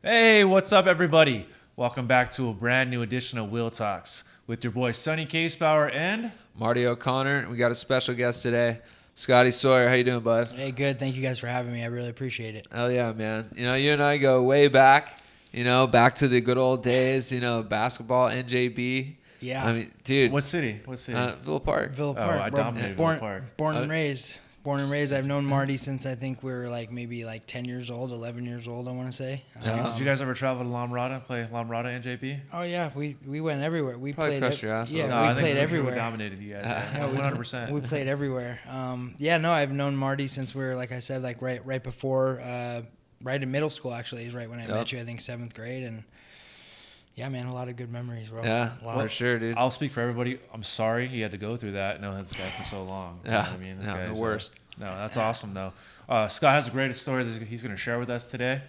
Hey, what's up, everybody? Welcome back to a brand new edition of Wheel Talks with your boy Sonny Casebauer and Marty O'Connor. We got a special guest today, Scotty Sawyer. How you doing, bud? Hey, good. Thank you guys for having me. I really appreciate it. Hell yeah, man. You and I go way back, back to the good old days, basketball, NJB. Yeah. I mean, dude. what city? Villa Park. Villa Park. I dominated born, Villa Park. Born and raised. Born and raised. I've known Marty since I think we were maybe 10 years old, 11 years old, I want to say. Did you guys ever travel to La Mirada, play La Mirada NJB? Oh, yeah. We went everywhere. We Probably played. crushed your ass. Yeah, No, we I think played we everywhere. dominated you guys. Yeah, 100%. We played everywhere. I've known Marty since we were, like I said, right before, right in middle school, actually, is right when I met you, I think 7th grade. And yeah, man, a lot of good memories, bro. Yeah, for sure, dude. I'll speak for everybody. I'm sorry he had to go through that. No, this guy for so long. You know what I mean? This guy the is, worst. No, that's awesome, though. Scott has a great story that he's going to share with us today.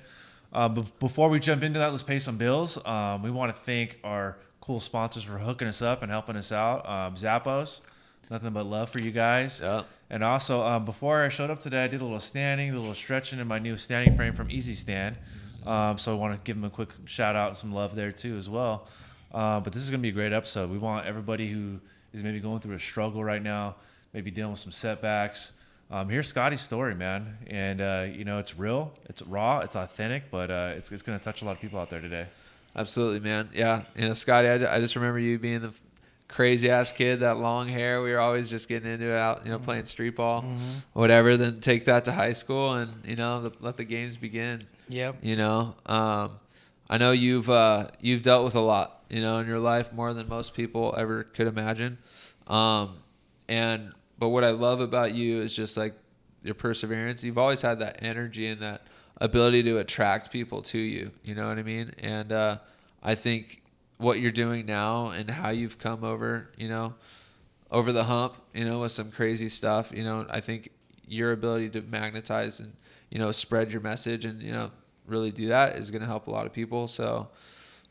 But before we jump into that, let's pay some bills. We want to thank our cool sponsors for hooking us up and helping us out. Zappos, nothing but love for you guys. Yeah. And also, before I showed up today, I did a little standing, a little stretching in my new standing frame from Easy Stand. So I want to give them a quick shout out and some love there too as well. But this is going to be a great episode. We want everybody who is maybe going through a struggle right now, maybe dealing with some setbacks. Here's Scotty's story, man. And, it's real, it's raw, it's authentic, but it's going to touch a lot of people out there today. Absolutely, man. Yeah. Scotty, I just remember you being the crazy ass kid, that long hair. We were always just getting into it out, playing street ball, whatever. Then take that to high school and, let the games begin. Yep. I know you've dealt with a lot, in your life, more than most people ever could imagine. But what I love about you is just like your perseverance. You've always had that energy and that ability to attract people to you. You know what I mean? And I think what you're doing now and how you've come over, over the hump, with some crazy stuff, I think your ability to magnetize and, spread your message and, really do that is going to help a lot of people. So,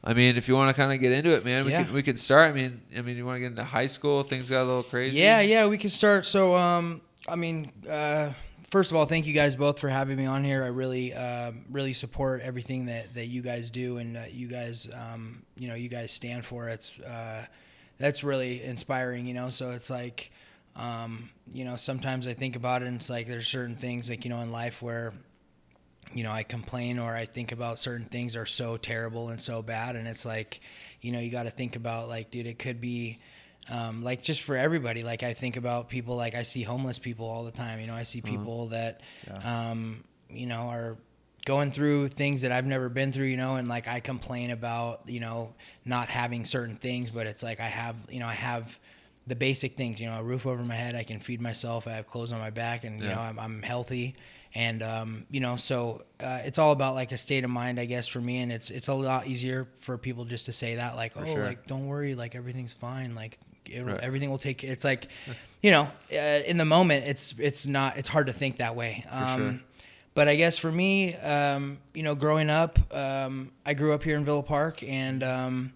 I mean, if you want to kind of get into it, man, we could start. I mean, you want to get into high school? Things got a little crazy. Yeah, we can start. So, first of all, thank you guys both for having me on here. I really support everything that you guys do and you guys, you guys stand for. It's that's really inspiring, So it's like, sometimes I think about it and it's like there's certain things in life where I complain or I think about certain things are so terrible and so bad. And it's like, you got to think about dude, it could be just for everybody. I think about people, I see homeless people all the time. I see people that, are going through things that I've never been through, and I complain about, not having certain things, but it's like I have the basic things, a roof over my head, I can feed myself, I have clothes on my back, and, I'm healthy. And, so it's all about a state of mind, I guess, for me. And it's a lot easier for people just to say that, don't worry, everything's fine. Everything will take, it's in the moment, it's hard to think that way. But I guess for me, growing up, I grew up here in Villa Park and,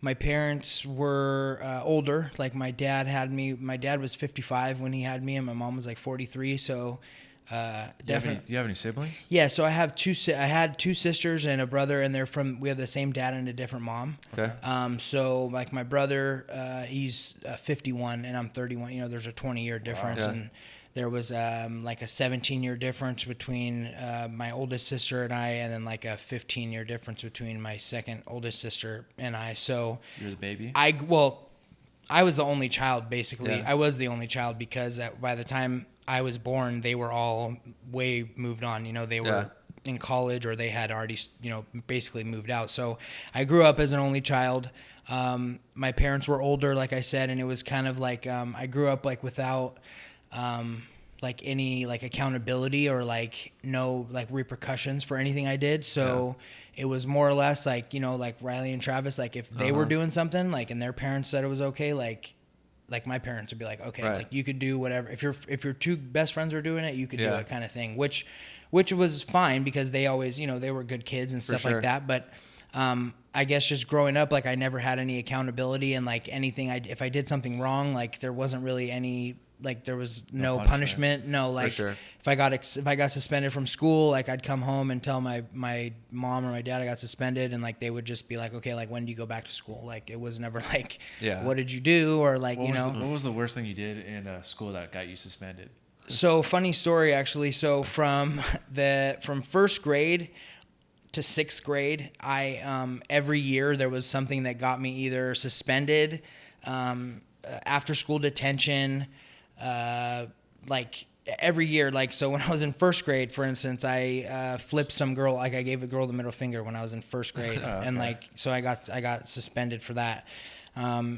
my parents were older. My dad was 55 when he had me and my mom was 43. So, do you have any siblings? Yeah, so I had two sisters and a brother, and we have the same dad and a different mom. Okay. So my brother, he's 51 and I'm 31. There's a 20-year difference, and there was a 17-year difference between my oldest sister and I, and then a 15-year difference between my second oldest sister and I. So you're the baby. I was the only child basically. Yeah. I was the only child because by the time I was born, they were all way moved on. They were in college or they had already, basically moved out. So I grew up as an only child. My parents were older, like I said, and it was kind of I grew up without any accountability or no repercussions for anything I did. So it was more or less Riley and Travis, if they were doing something and their parents said it was okay, my parents would be okay, you could do whatever. If your two best friends are doing it, you could do it, kind of thing. Which was fine because they always, they were good kids and stuff like that. But I guess just growing up, I never had any accountability and anything. If I did something wrong, there wasn't really any there was No no punishment. punishment. No, like sure. if I got suspended from school, like I'd come home and tell my mom or my dad I got suspended, and like they would just be like, okay, like when do you go back to school? Like it was never like, Yeah. what did you do? Or like, What you was know. what was the worst thing you did in school that got you suspended? So funny story actually. So from first grade to sixth grade, I every year there was something that got me either suspended, after school detention, like every year. Like so when I was in first grade, for instance, I flipped some girl, like I gave a girl the middle finger when I was in first grade, and like so I got suspended for that.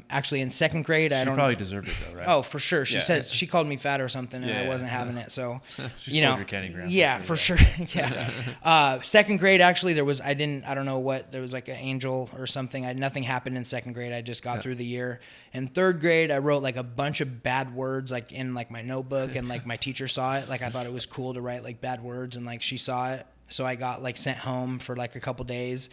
Actually in second grade, She probably deserved it though, right? Oh, for sure. She Yeah. said she called me fat or something, and Yeah. I wasn't having it. So, She you stole know, your candy grams, yeah, for for sure, sure. Yeah. Second grade, actually, there was I don't know what, there was like an angel or something. Nothing happened in second grade. I just got through the year. In third grade, I wrote like a bunch of bad words like in like my notebook, and like my teacher saw it. Like I thought it was cool to write like bad words, and like she saw it. So I got like sent home for like a couple days.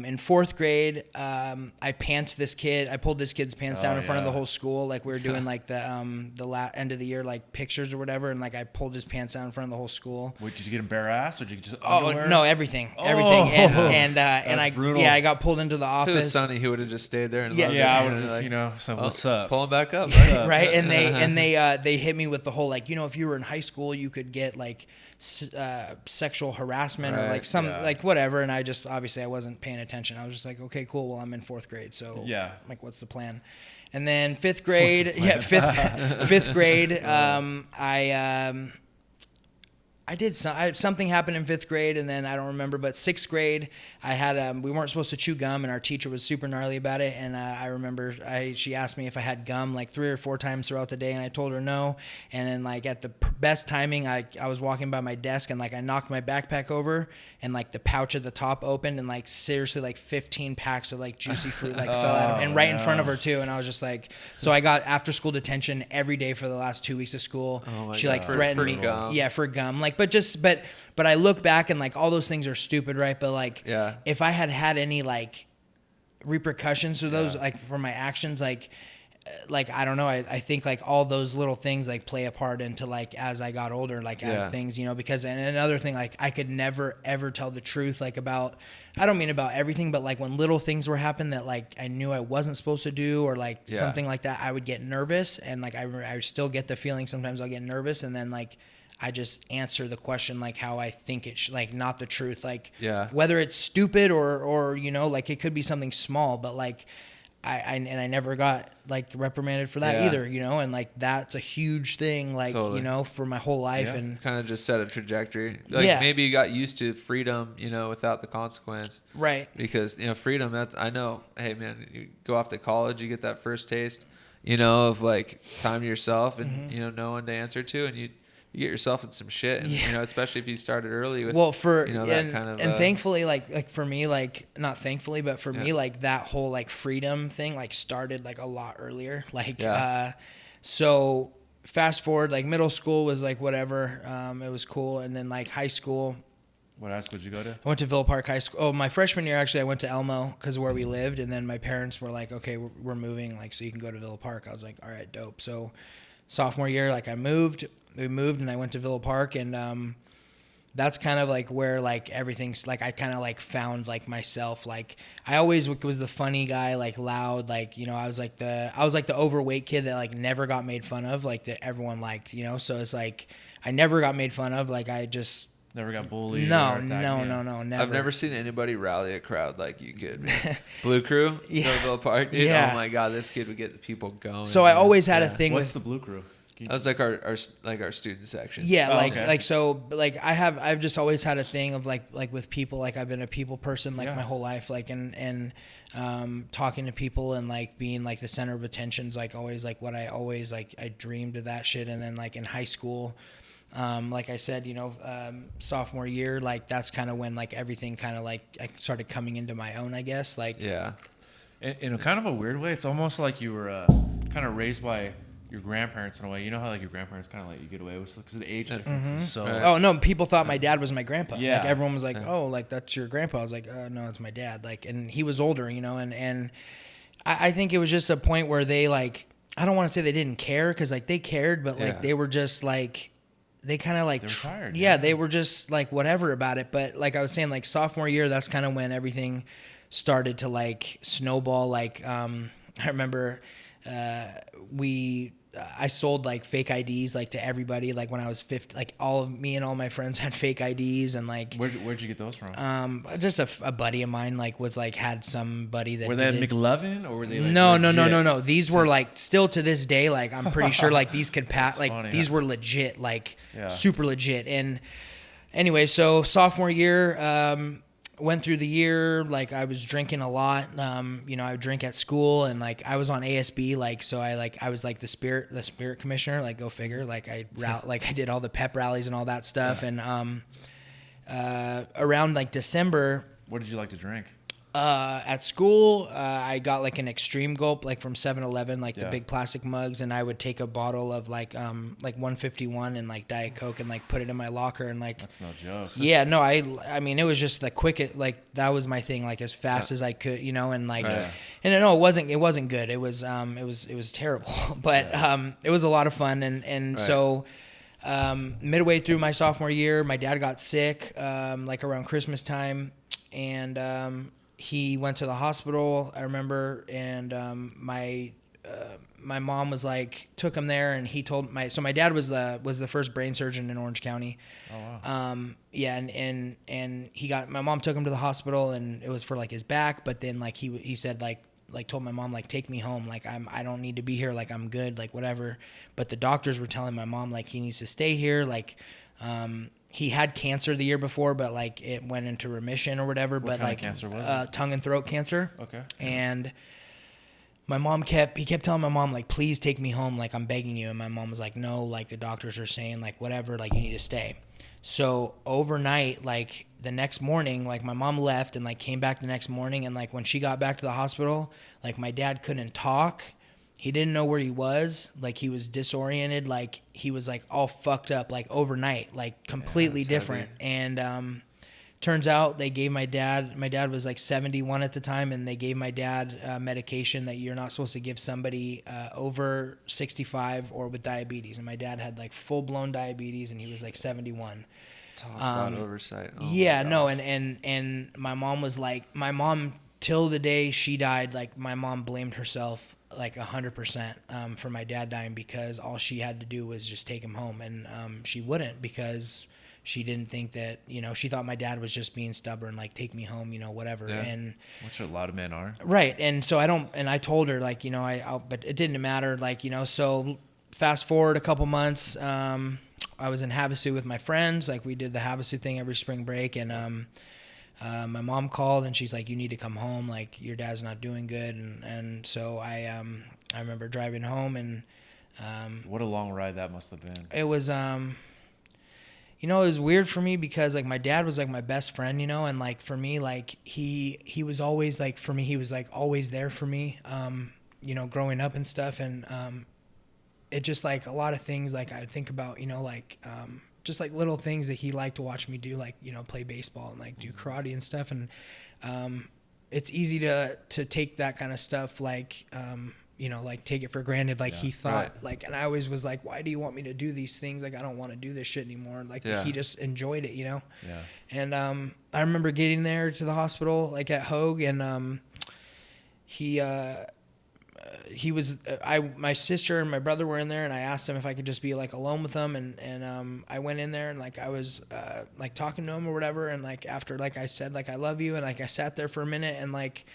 In fourth grade, I pantsed this kid. I pulled this kid's pants down in front of the whole school. Like we were doing like the end of the year like pictures or whatever, and like I pulled his pants down in front of the whole school. Wait, did you get him bare ass or did you just Oh underwear? no, everything. And I brutal. I got pulled into the If it was office. Sunny, he would have just stayed there and Yeah. loved Yeah, it. I would have Like, just, so what's up? Pull him back up. Right, and they hit me with the whole like, if you were in high school, you could get like sexual harassment or Right, like some yeah. like whatever, and I just obviously I wasn't paying attention. I was just like, okay, cool. Well, I'm in fourth grade, so Yeah. like, what's the plan? And then fifth grade, fifth grade, I did something happened in fifth grade, and then I don't remember. But sixth grade, I had we weren't supposed to chew gum, and our teacher was super gnarly about it. And I remember she asked me if I had gum like 3 or 4 times throughout the day, and I told her no. And then like at the best timing, I was walking by my desk, and like I knocked my backpack over, and like the pouch at the top opened, and like seriously like 15 packs of like juicy fruit like fell out of it, and right in front of her too. And I was just like, so I got after school detention every day for the last 2 weeks of school. Oh my She like God. threatened For me, gum. yeah, for gum. Like, but I look back and like all those things are stupid, right? But like, Yeah. if I had any like repercussions to those, like for my actions, like I don't know, I think like all those little things like play a part into like as I got older, like as things, because and another thing, like I could never ever tell the truth like about, I don't mean about everything, but like when little things were happening that like I knew I wasn't supposed to do, or like something like that, I would get nervous, and like I still get the feeling sometimes I'll get nervous, and then like I just answer the question like how I think it should, like not the truth, like whether it's stupid or like it could be something small, but like I never got like reprimanded for that either, and like that's a huge thing, like for my whole life, and kind of just set a trajectory. Like maybe you got used to freedom, without the consequence, right? Because freedom. That's, I know. Hey man, you go off to college, you get that first taste, of like time to yourself, and no one to answer to, and you get yourself in some shit, and especially if you started early with that kind of, and thankfully like for me, like not thankfully, but for me, like that whole like freedom thing like started like a lot earlier, like so fast forward, like middle school was like whatever, it was cool, and then like high school, what high school did you go to? I went to Villa Park High School. Oh, my freshman year, actually, I went to Elmo because of where we lived. And then my parents were like, okay, we're moving, like, so you can go to Villa Park. I was like, all right, dope. So sophomore year, like we moved and I went to Villa Park, and that's kind of like where like everything's like I kind of like found like myself. Like I always was the funny guy, like loud, like I was like the overweight kid that like never got made fun of, like that everyone liked, so it's like I never got made fun of, like I just never got bullied. No, never. I've never seen anybody rally a crowd like you could, man. Blue Crew, Villa Park, dude. Yeah. Oh my God, this kid would get the people going. So I always had a thing What's with the Blue Crew? That was like our student section. Yeah, okay. like so like I've just always had a thing of like with people, like I've been a people person like my whole life, like and talking to people and like being like the center of attention's like always like what I always like I dreamed of that shit. And then like in high school, like I said, sophomore year, like that's kind of when like everything kind of like I started coming into my own, I guess. Like in a kind of a weird way, it's almost like you were kind of raised by your grandparents in a way. You know how like your grandparents kind of let you get away with because of the age difference is so. Right. Oh no, people thought my dad was my grandpa. Yeah. Like everyone was like, oh, like that's your grandpa. I was like, no, it's my dad. Like, and he was older, and I think it was just a point where they like I don't want to say they didn't care, because like they cared, but like Yeah. they were just like, they kind of like, They were tired, yeah, yeah. they were just like whatever about it. But like I was saying, like sophomore year, that's kind of when everything started to like snowball. Like I remember I sold like fake IDs like to everybody. Like when I was 15, like me and all my friends had fake IDs, and like Where'd you get those from? just a buddy of mine like was like had somebody that Were they at did it. McLovin, or were they like No. legit? These were like still to this day, like I'm pretty sure like these could pass. That's Like funny, these huh? were legit, like Yeah. super legit. And anyway, so sophomore year, went through the year, like I was drinking a lot. You know, I would drink at school, and like I was on ASB, like so I was like the spirit commissioner, like go figure. Like I did all the pep rallies and all that stuff. Yeah. And around like December, What did you like to drink? at school, I got like an extreme gulp, like from 7-Eleven, like the Yeah. big plastic mugs, and I would take a bottle of like 151 and like Diet Coke and like put it in my locker, and like That's no joke. yeah, no, I mean it was just the quickest, like that was my thing, like as fast as I could, you know, and like Right. and no, it wasn't good. It was terrible, but it was a lot of fun, and Right. so midway through my sophomore year, my dad got sick, like around Christmas time, and he went to the hospital, I remember, and my mom was like, took him there, and he told my dad was the first brain surgeon in Orange County. Oh wow. Yeah, and my mom took him to the hospital, and it was for like his back, but then like he said like told my mom like, take me home, like I don't need to be here, like I'm good, like whatever. But the doctors were telling my mom like he needs to stay here, like he had cancer the year before, but like it went into remission or whatever. What But kind of like cancer was it? tongue and throat cancer. Okay. And my mom kept telling my mom like, please take me home, like I'm begging you. And my mom was like, no, like the doctors are saying like whatever, like you need to stay. So overnight, like the next morning, like my mom left and like came back the next morning, and like when she got back to the hospital, like my dad couldn't talk. He didn't know where he was. Like he was disoriented. Like he was like all fucked up, like overnight, like completely that's different. And turns out they gave my dad was like 71 at the time, and they gave my dad medication that you're not supposed to give somebody over 65 or with diabetes. And my dad had like full blown diabetes, and he was like 71. Talk about oversight. Oh Yeah, my no, gosh. and my mom was like, my mom till the day she died, like my mom blamed herself like 100% for my dad dying, because all she had to do was just take him home, and she wouldn't, because she didn't think that, you know, she thought my dad was just being stubborn, like take me home, you know, whatever. Yeah. And Which a lot of men are. right, and so I told her like, you know, but it didn't matter, like, you know. So fast forward a couple months, I was in Havasu with my friends, like we did the Havasu thing every spring break, and my mom called, and she's like, you need to come home, like your dad's not doing good. And so I remember driving home, and What a long ride that must have been. it was you know, it was weird for me, because like my dad was like my best friend, you know, and like for me, like he was always like, for me, he was like always there for me, you know, growing up and stuff. And it just like a lot of things, like I think about, you know, like just like little things that he liked to watch me do, like, you know, play baseball and like do karate and stuff. And it's easy to take that kind of stuff, like you know, like take it for granted, like he thought, right. like, and I always was like, why do you want me to do these things? Like, I don't want to do this shit anymore. Like Yeah. he just enjoyed it, you know? Yeah. And I remember getting there to the hospital, like at Hogue, and he was my sister and my brother were in there, and I asked him if I could just be like alone with them, and I went in there, and like I was like talking to him or whatever, and like after, like I said like I love you, and like I sat there for a minute, and like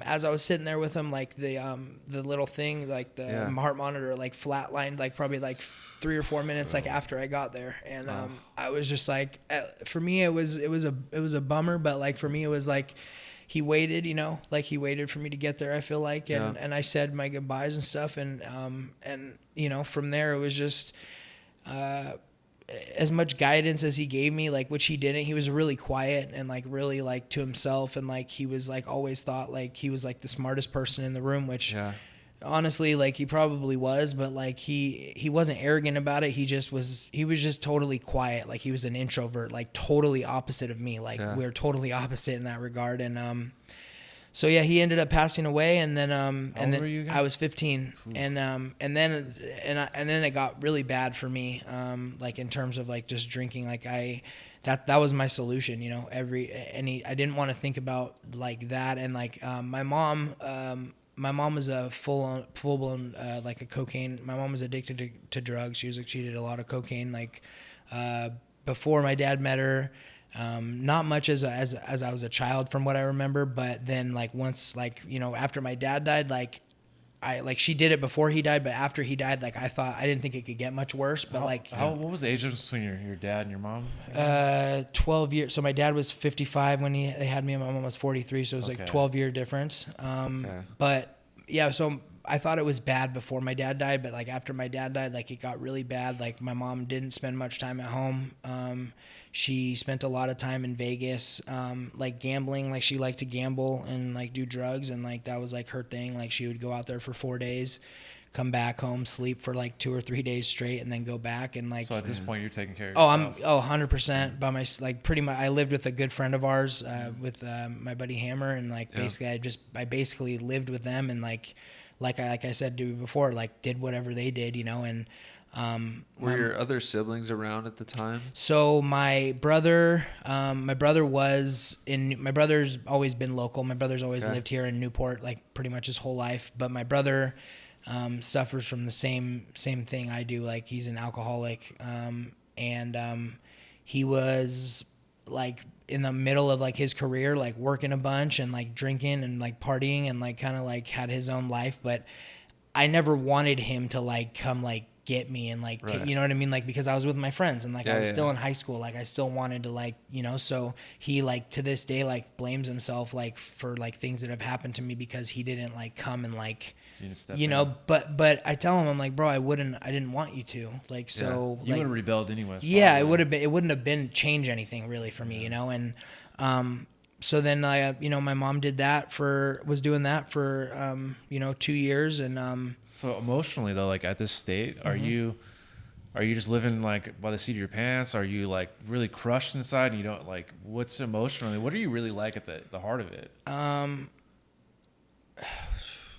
as I was sitting there with him, like the little thing, like the heart monitor, like flatlined, like probably like 3 or 4 minutes like after I got there, and I was just like, for me it was a bummer, but like for me it was like he waited, you know, like he waited for me to get there, I feel like, and I said my goodbyes and stuff, and you know, from there it was just as much guidance as he gave me, like, which he didn't. He was really quiet and like really like to himself, and like he was like always thought like he was like the smartest person in the room, which honestly, like he probably was, but like he wasn't arrogant about it. He was just totally quiet. Like he was an introvert, like totally opposite of me. Like we're totally opposite in that regard. And So yeah, he ended up passing away, and then How old were you again? I was 15, Oof. and then it got really bad for me, like in terms of like just drinking. Like that was my solution, you know. I didn't want to think about like that, and like my mom was a full blown like a cocaine. My mom was addicted to drugs. She did a lot of cocaine like before my dad met her. Not much as I was a child from what I remember, but then like once, like, you know, after my dad died, like she did it before he died, but after he died, like I didn't think it could get much worse, but what was the age difference between your dad and your mom? 12 years. So my dad was 55 when they had me, and my mom was 43. So it was like 12-year difference. But yeah, so I thought it was bad before my dad died, but like after my dad died, like it got really bad. Like my mom didn't spend much time at home. She spent a lot of time in Vegas, like gambling. Like she liked to gamble and like do drugs, and like that was like her thing. Like she would go out there for 4 days, come back home, sleep for like 2 or 3 days straight, and then go back. And like, so at this point you're taking care of yourself. yourself. 100% by my, like pretty much. I lived with a good friend of ours, with my buddy Hammer, and like basically I basically lived with them, and like I said to you before, like did whatever they did, you know. And were your other siblings around at the time? So my brother's always been local. My brother's always lived here in Newport, like pretty much his whole life. But my brother suffers from the same thing I do. Like he's an alcoholic, and he was like in the middle of like his career, like working a bunch and like drinking and like partying and like kind of like had his own life. But I never wanted him to like come like get me and like you know what I mean, like because I was with my friends and like I was still in high school, like I still wanted to like, you know. So he like to this day like blames himself like for like things that have happened to me because he didn't like come and like, you know. But I tell him, I'm like, bro, I didn't want you to, like, so you like, would have rebelled anyway. Yeah, it wouldn't have been change anything really for me, you know. And so then I you know, my mom was doing that for you know, 2 years. And so emotionally though, like at this state, are you just living like by the seat of your pants? Are you like really crushed inside and you don't like, what's emotionally, what are you really like at the heart of it?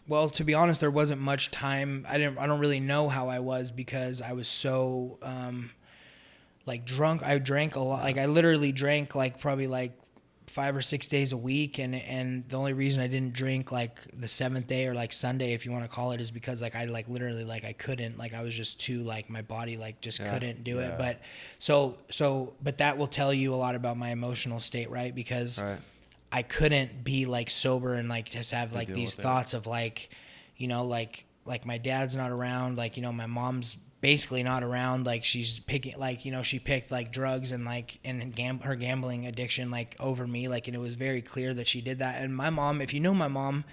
Well, to be honest, there wasn't much time. I don't really know how I was because I was so like drunk. I drank a lot. Like I literally drank like probably like 5 or 6 days a week, and the only reason I didn't drink like the 7th day or like Sunday, if you want to call it, is because like I like literally like I couldn't, like I was just too, like my body like just couldn't do it. But but that will tell you a lot about my emotional state, right? Because I couldn't be like sober and like just have like these thoughts of like, you know, like my dad's not around, like, you know, my mom's basically not around, like she's picking, like, you know, she picked like drugs and like her gambling addiction like over me, like, and it was very clear that she did that. And my mom, if you know my mom,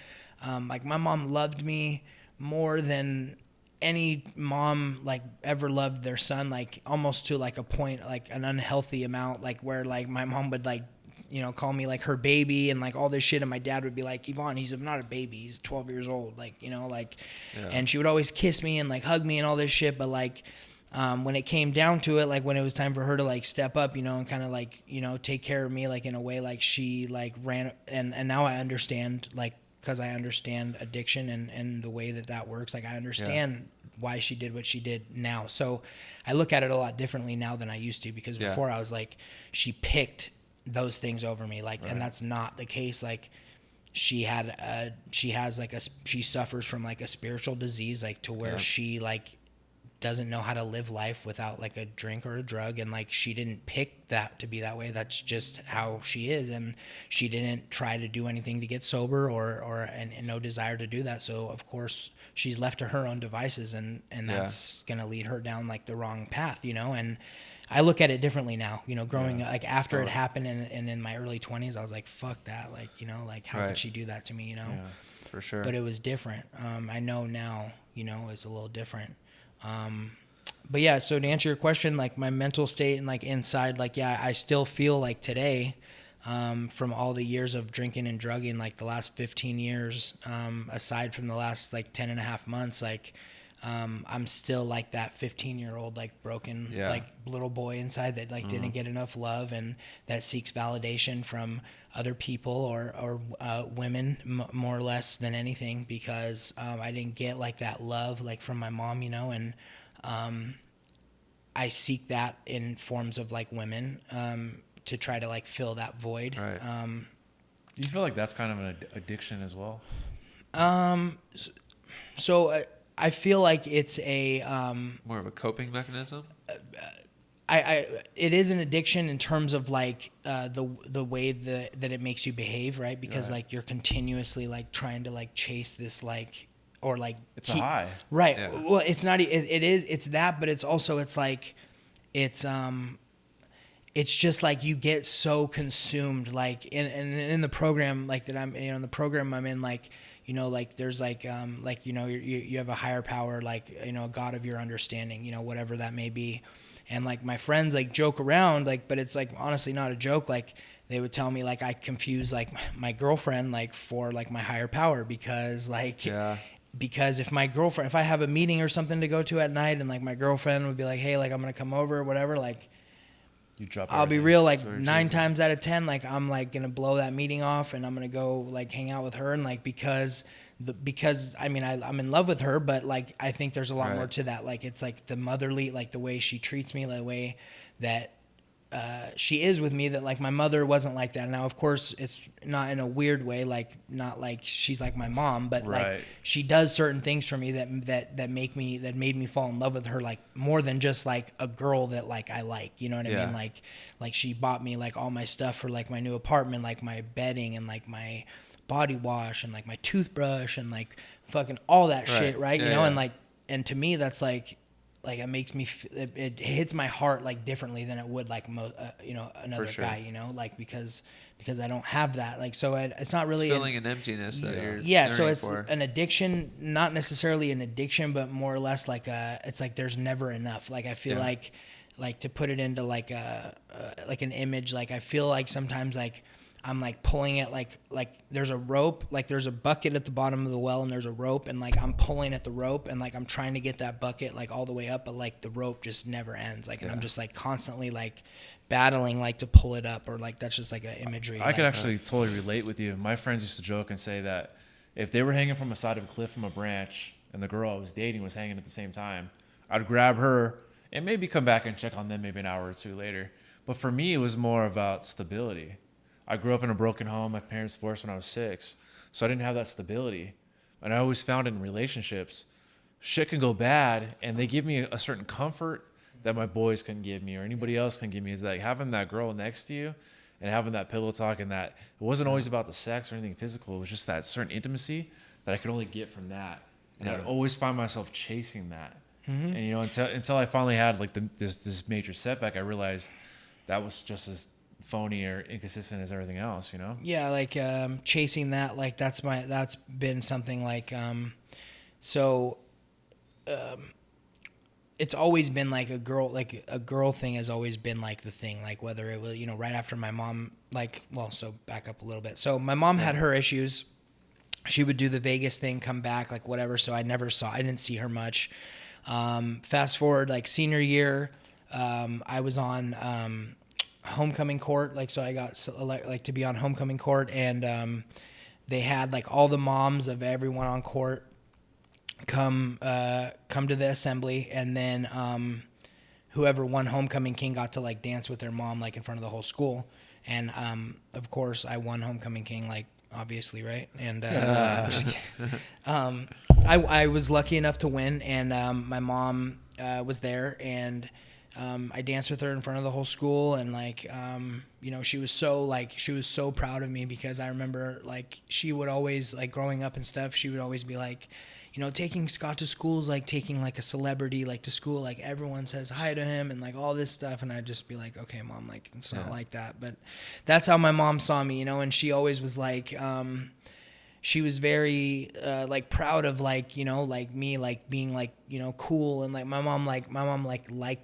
like my mom loved me more than any mom like ever loved their son, like almost to like a point, like an unhealthy amount, like where like my mom would like, you know, call me like her baby and like all this shit, and my dad would be like, Yvonne, he's not a baby, he's 12 years old, like, you know, like, and she would always kiss me and like hug me and all this shit. But like when it came down to it, like when it was time for her to like step up, you know, and kind of like, you know, take care of me, like in a way, like she like ran, and now I understand, like, because I understand addiction and the way that works, like I understand why she did what she did now. So I look at it a lot differently now than I used to, because before I was like, she picked those things over me, like, and that's not the case. Like she suffers from like a spiritual disease, like to where she like doesn't know how to live life without like a drink or a drug, and like she didn't pick that to be that way. That's just how she is, and she didn't try to do anything to get sober and no desire to do that. So of course she's left to her own devices, and that's gonna lead her down like the wrong path, you know. And I look at it differently now, you know, growing like after it happened and in my early 20s, I was like, fuck that. Like, you know, like how could she do that to me, you know? Yeah, for sure. But it was different. I know now, you know, it's a little different. But yeah, so to answer your question, like my mental state and like inside, like, yeah, I still feel like today, from all the years of drinking and drugging, like the last 15 years, aside from the last like 10 and a half months, like, I'm still like that 15-year-old, like broken, like little boy inside that like didn't get enough love and that seeks validation from other people or women more or less than anything, because I didn't get like that love like from my mom, you know, and I seek that in forms of like women to try to like fill that void. Right. Do you feel like that's kind of an addiction as well? So I feel like it's a more of a coping mechanism. It is an addiction in terms of like the way that it makes you behave, right? Because like you're continuously like trying to like chase this like, or like it's a high, right? Yeah. Well, it's not. It's that, but it's also it's like it's just like you get so consumed, like in the program like that I'm, you know, in the program I'm in, like, you know, like there's like you know, you have a higher power, like, you know, a God of your understanding, you know, whatever that may be. And like my friends like joke around, like, but it's like honestly not a joke. Like they would tell me like I confuse like my girlfriend like for like my higher power, because like because if I have a meeting or something to go to at night and like my girlfriend would be like, hey, like I'm gonna come over or whatever, like I'll be real, like 9 times out of 10, like I'm like gonna blow that meeting off and I'm gonna go like hang out with her, and like because I mean I'm in love with her, but like I think there's a lot more to that. Like it's like the motherly, like the way she treats me, the way that she is with me, that like my mother wasn't like that. Now of course it's not in a weird way, like not like she's like my mom, but like she does certain things for me that made me fall in love with her, like more than just like a girl that like I like, you know what I mean? Like she bought me like all my stuff for like my new apartment, like my bedding and like my body wash and like my toothbrush and like fucking all that shit, right? You know, and like, and to me that's like it makes me it hits my heart like differently than it would like you know, another guy, you know, like because I don't have that, like, so it's not really filling an emptiness that you're so it's for. An addiction, not necessarily an addiction, but more or less like it's like there's never enough. Like I feel like to put it into like like an image, like I feel like sometimes like I'm like pulling it like there's a rope, like there's a bucket at the bottom of the well and there's a rope, and like I'm pulling at the rope and like I'm trying to get that bucket like all the way up, but like the rope just never ends, like, and I'm just like constantly like battling like to pull it up, or like that's just like an imagery. I could actually totally relate with you. My friends used to joke and say that if they were hanging from the side of a cliff from a branch and the girl I was dating was hanging at the same time, I'd grab her and maybe come back and check on them maybe an hour or two later. But for me, it was more about stability. I grew up in a broken home. My parents divorced when I was 6, so I didn't have that stability. And I always found in relationships, shit can go bad, and they give me a certain comfort that my boys couldn't give me or anybody else can give me. Is like having that girl next to you and having that pillow talk, and that it wasn't always about the sex or anything physical. It was just that certain intimacy that I could only get from that. And I'd always find myself chasing that. Mm-hmm. And, you know, until I finally had like this major setback, I realized that was just as phony or inconsistent as everything else, you know? Yeah, like chasing that, like that's been something like it's always been like a girl thing has always been like the thing, like whether it was, you know, right after my mom, like, well, so back up a little bit. So my mom had her issues. She would do the Vegas thing, come back, like whatever. So I didn't see her much. Fast forward like senior year, I was on homecoming court, like, so I got like to be on homecoming court, and they had like all the moms of everyone on court come to the assembly, and then whoever won homecoming king got to like dance with their mom like in front of the whole school, and of course I won homecoming king, like obviously, right? And I was lucky enough to win, and my mom was there, and I danced with her in front of the whole school, and like you know, she was so proud of me, because I remember like she would always, like growing up and stuff, she would always be like, you know, taking Scott to school is like taking like a celebrity like to school, like everyone says hi to him and like all this stuff, and I'd just be like, okay mom, like it's not like that. But that's how my mom saw me, you know, and she always was like she was very like proud of like, you know, like me like being like, you know, cool, and like my mom liked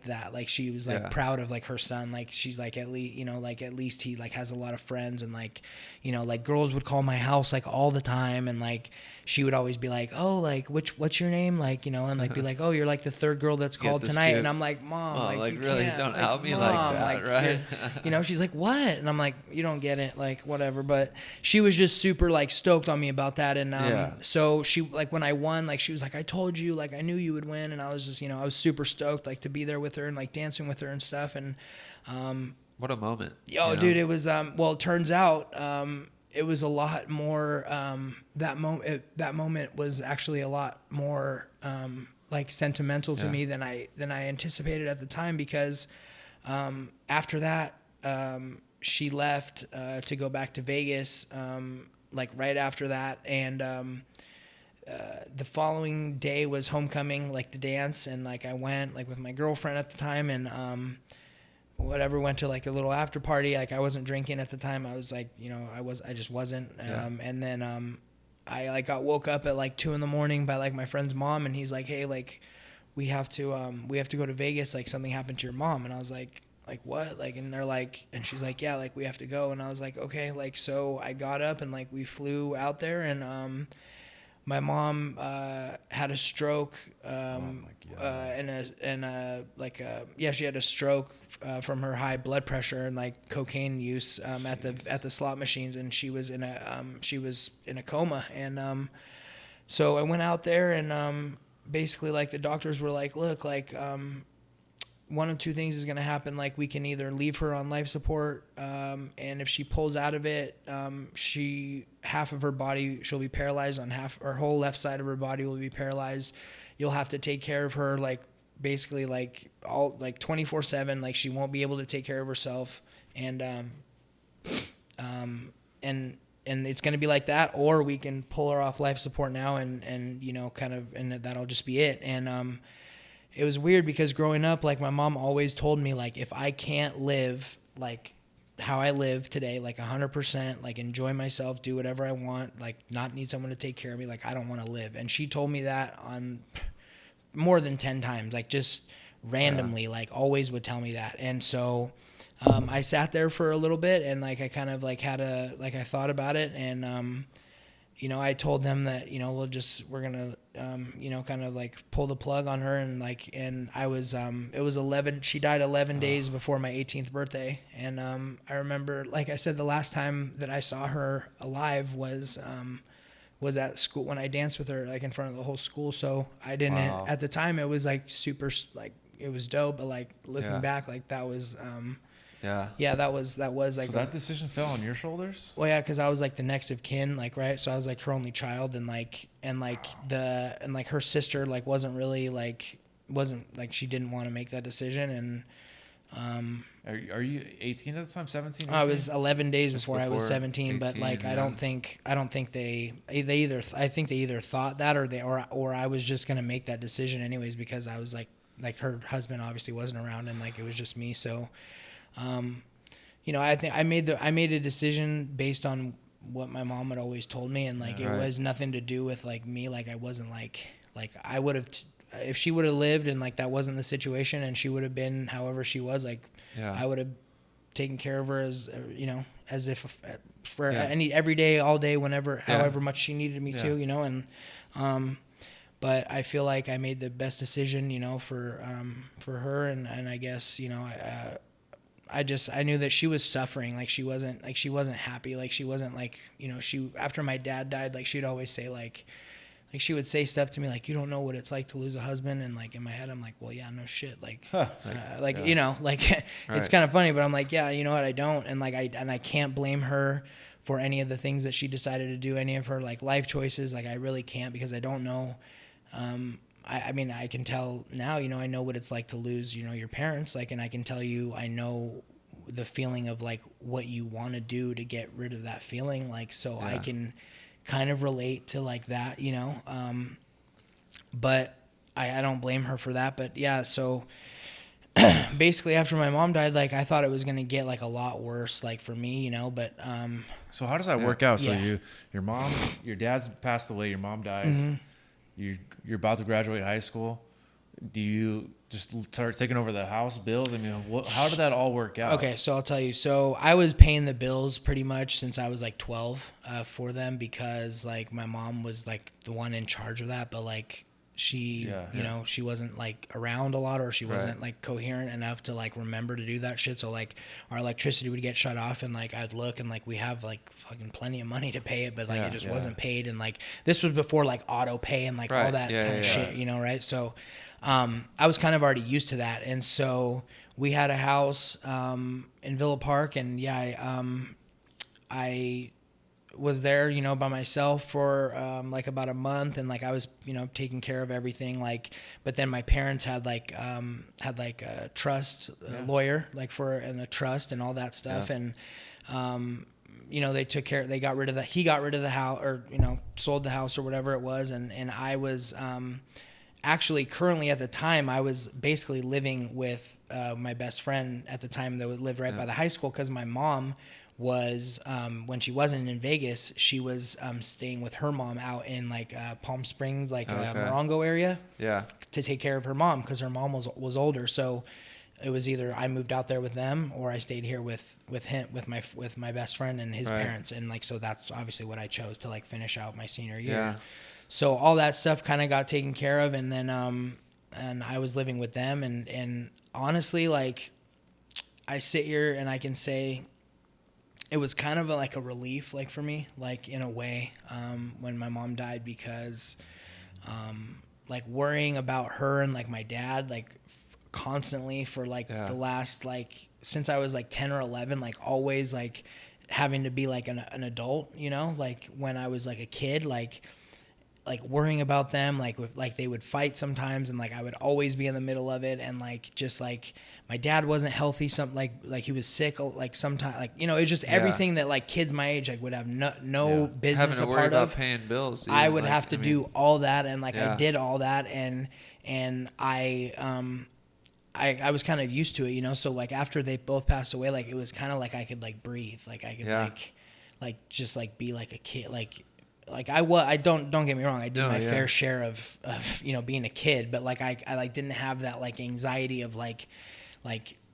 that. Like she was like proud of like her son. Like she's like, at least, you know, like at least he like has a lot of friends, and like, you know, like girls would call my house like all the time, and like she would always be like, oh, like what's your name, like, you know, and like be like, oh, you're like the third girl that's called tonight, and I'm like, Mom, like you really can't, don't like, help me Mom, like that, like, right? you know, she's like, what? And I'm like, you don't get it, like whatever. But she was just super like stoked on me about that, and so she, like when I won, like she was like, I told you, like I knew you would win, and I was just, you know, I was super stoked like to be there with her and like dancing with her and stuff, and what a moment. yo, dude, it was well, it turns out it was a lot more that moment was actually a lot more like sentimental to me than I anticipated at the time, because after that she left to go back to Vegas like right after that, and the following day was homecoming, like the dance, and like I went like with my girlfriend at the time, and whatever, went to like a little after party. Like I wasn't drinking at the time. I was like, you know, I just wasn't. And then I like got woke up at like 2 a.m. by like my friend's mom, and he's like, hey, like we have to go to Vegas. Like something happened to your mom. And I was like what? Like, and they're like, and she's like, yeah, like we have to go. And I was like, okay. Like, so I got up and like we flew out there, and my mom had a stroke, she had a stroke from her high blood pressure and like cocaine use at the slot machines, and she was in a coma. And so I went out there, and basically like the doctors were like, look, like one of two things is going to happen. Like we can either leave her on life support, and if she pulls out of it, half of her body, she'll be paralyzed on half, her whole left side of her body will be paralyzed. You'll have to take care of her, like basically like all like 24/7. Like she won't be able to take care of herself. And it's going to be like that, or we can pull her off life support now, and you know, kind of, and that'll just be it. And it was weird because growing up, like my mom always told me, like if I can't live like how I live today, like 100%, like enjoy myself, do whatever I want, like not need someone to take care of me, like I don't want to live. And she told me that on more than 10 times, like just randomly, like always would tell me that. And so I sat there for a little bit, and like I kind of like I thought about it, and you know, I told them that, you know, we're gonna you know, kind of like pull the plug on her, and like, and I was it was 11, she died 11 days before my 18th birthday. And I remember, like I said, the last time that I saw her alive was at school when I danced with her, like in front of the whole school. So I didn't, at the time it was like super, like it was dope, but like looking back, like that was that was like, so that decision fell on your shoulders. Well, yeah, because I was like the next of kin, like, right, so I was like her only child, and her sister like wasn't she didn't want to make that decision. And are you 18 at the time, 17, 18? I was 11 days before I was 17, 18, but like I think they either thought that, or I was just gonna make that decision anyways, because I was like her husband obviously wasn't around, and like it was just me. So you know, I think I made a decision based on what my mom had always told me, and like it was nothing to do with like me. Like I wasn't like I would have if she would have lived and like that wasn't the situation, and she would have been however she was, like I would have taken care of her as, you know, as if for every day, all day, whenever, however much she needed me to, you know. And but I feel like I made the best decision, you know, for her, and I guess, you know, I knew that she was suffering. Like she wasn't happy. Like she wasn't like, you know, after my dad died, like she'd always say like she would say stuff to me like, you don't know what it's like to lose a husband. And like in my head, I'm like, well, yeah, no shit. Like, you know, like it's kind of funny, but I'm like, yeah, you know what? I don't. And like, I can't blame her for any of the things that she decided to do, any of her like life choices. Like I really can't, because I don't know. I mean, I can tell now, you know, I know what it's like to lose, you know, your parents, like, and I can tell you, I know the feeling of like what you want to do to get rid of that feeling. Like, so I can kind of relate to like that, you know, but I don't blame her for that. But yeah, so basically after my mom died, like I thought it was gonna get like a lot worse, like for me, you know. But So how does that work out? So Yeah. your dad's passed away, your mom dies, you're about to graduate high school. Do you just start taking over the house bills? I mean, how did that all work out? Okay, so I'll tell you. So I was paying the bills pretty much since I was like 12 for them, because like my mom was like the one in charge of that, but like she, you know, she wasn't like around a lot, or she wasn't like coherent enough to like remember to do that shit. So like our electricity would get shut off, and like I'd look and like we have like fucking plenty of money to pay it, but like it just wasn't paid. And like this was before like auto pay and like all that kind of shit, you know, right? So I was kind of already used to that. And so we had a house in Villa Park, and I was there, you know, by myself for like about a month, and like I was, you know, taking care of everything. Like, but then my parents had like a trust lawyer, like and a trust and all that stuff, and you know, they got rid of he got rid of the house, or you know, sold the house or whatever it was, and I was actually currently at the time I was basically living with my best friend at the time that lived right by the high school, because my mom was when she wasn't in Vegas, she was staying with her mom out in like Palm Springs, like Morongo area, to take care of her mom, because her mom was older. So it was either I moved out there with them, or I stayed here with my best friend and his parents, and like so that's obviously what I chose to like finish out my senior year. So all that stuff kind of got taken care of, and then and I was living with them, and honestly, like I sit here and I can say it was kind of like a relief, like for me, like in a way, when my mom died, because like worrying about her and like my dad, like constantly for like the last, like since I was like 10 or 11, like always like having to be like an adult, you know, like when I was like a kid, like worrying about them, like they would fight sometimes, and like I would always be in the middle of it, and like just like my dad wasn't healthy, like he was sick, like sometimes, like, you know, it's just everything that like kids my age like would have no business having to a worry part about of. paying bills. I would have to do all that, and like I did all that, and I was kind of used to it, you know. So like after they both passed away, like it was kind of like I could like breathe, like I could like just like be like a kid, like I don't get me wrong, I did my fair share of you know, being a kid, but like I like didn't have that like anxiety of like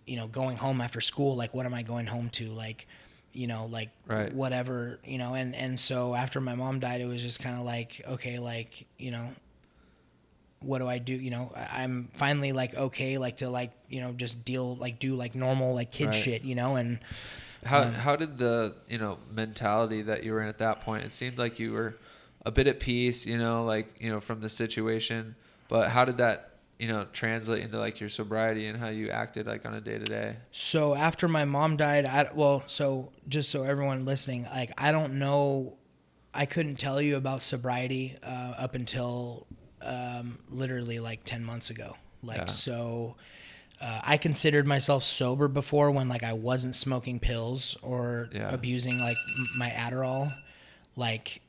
you know, going home after school, like what am I going home to, like, you know, like whatever, you know. And so after my mom died, it was just kind of like, okay, like, you know, what do I do? You know, I'm finally like okay, like to like, you know, just do like normal like kid shit, you know. And how did the, you know, mentality that you were in at that point? It seemed like you were a bit at peace, you know, like, you know, from the situation, but how did that, you know, translate into like your sobriety and how you acted like on a day to day? So after my mom died, so just so everyone listening, like I don't know, I couldn't tell you about sobriety up until literally like 10 months ago. Like, so I considered myself sober before, when like I wasn't smoking pills or abusing like my Adderall, like,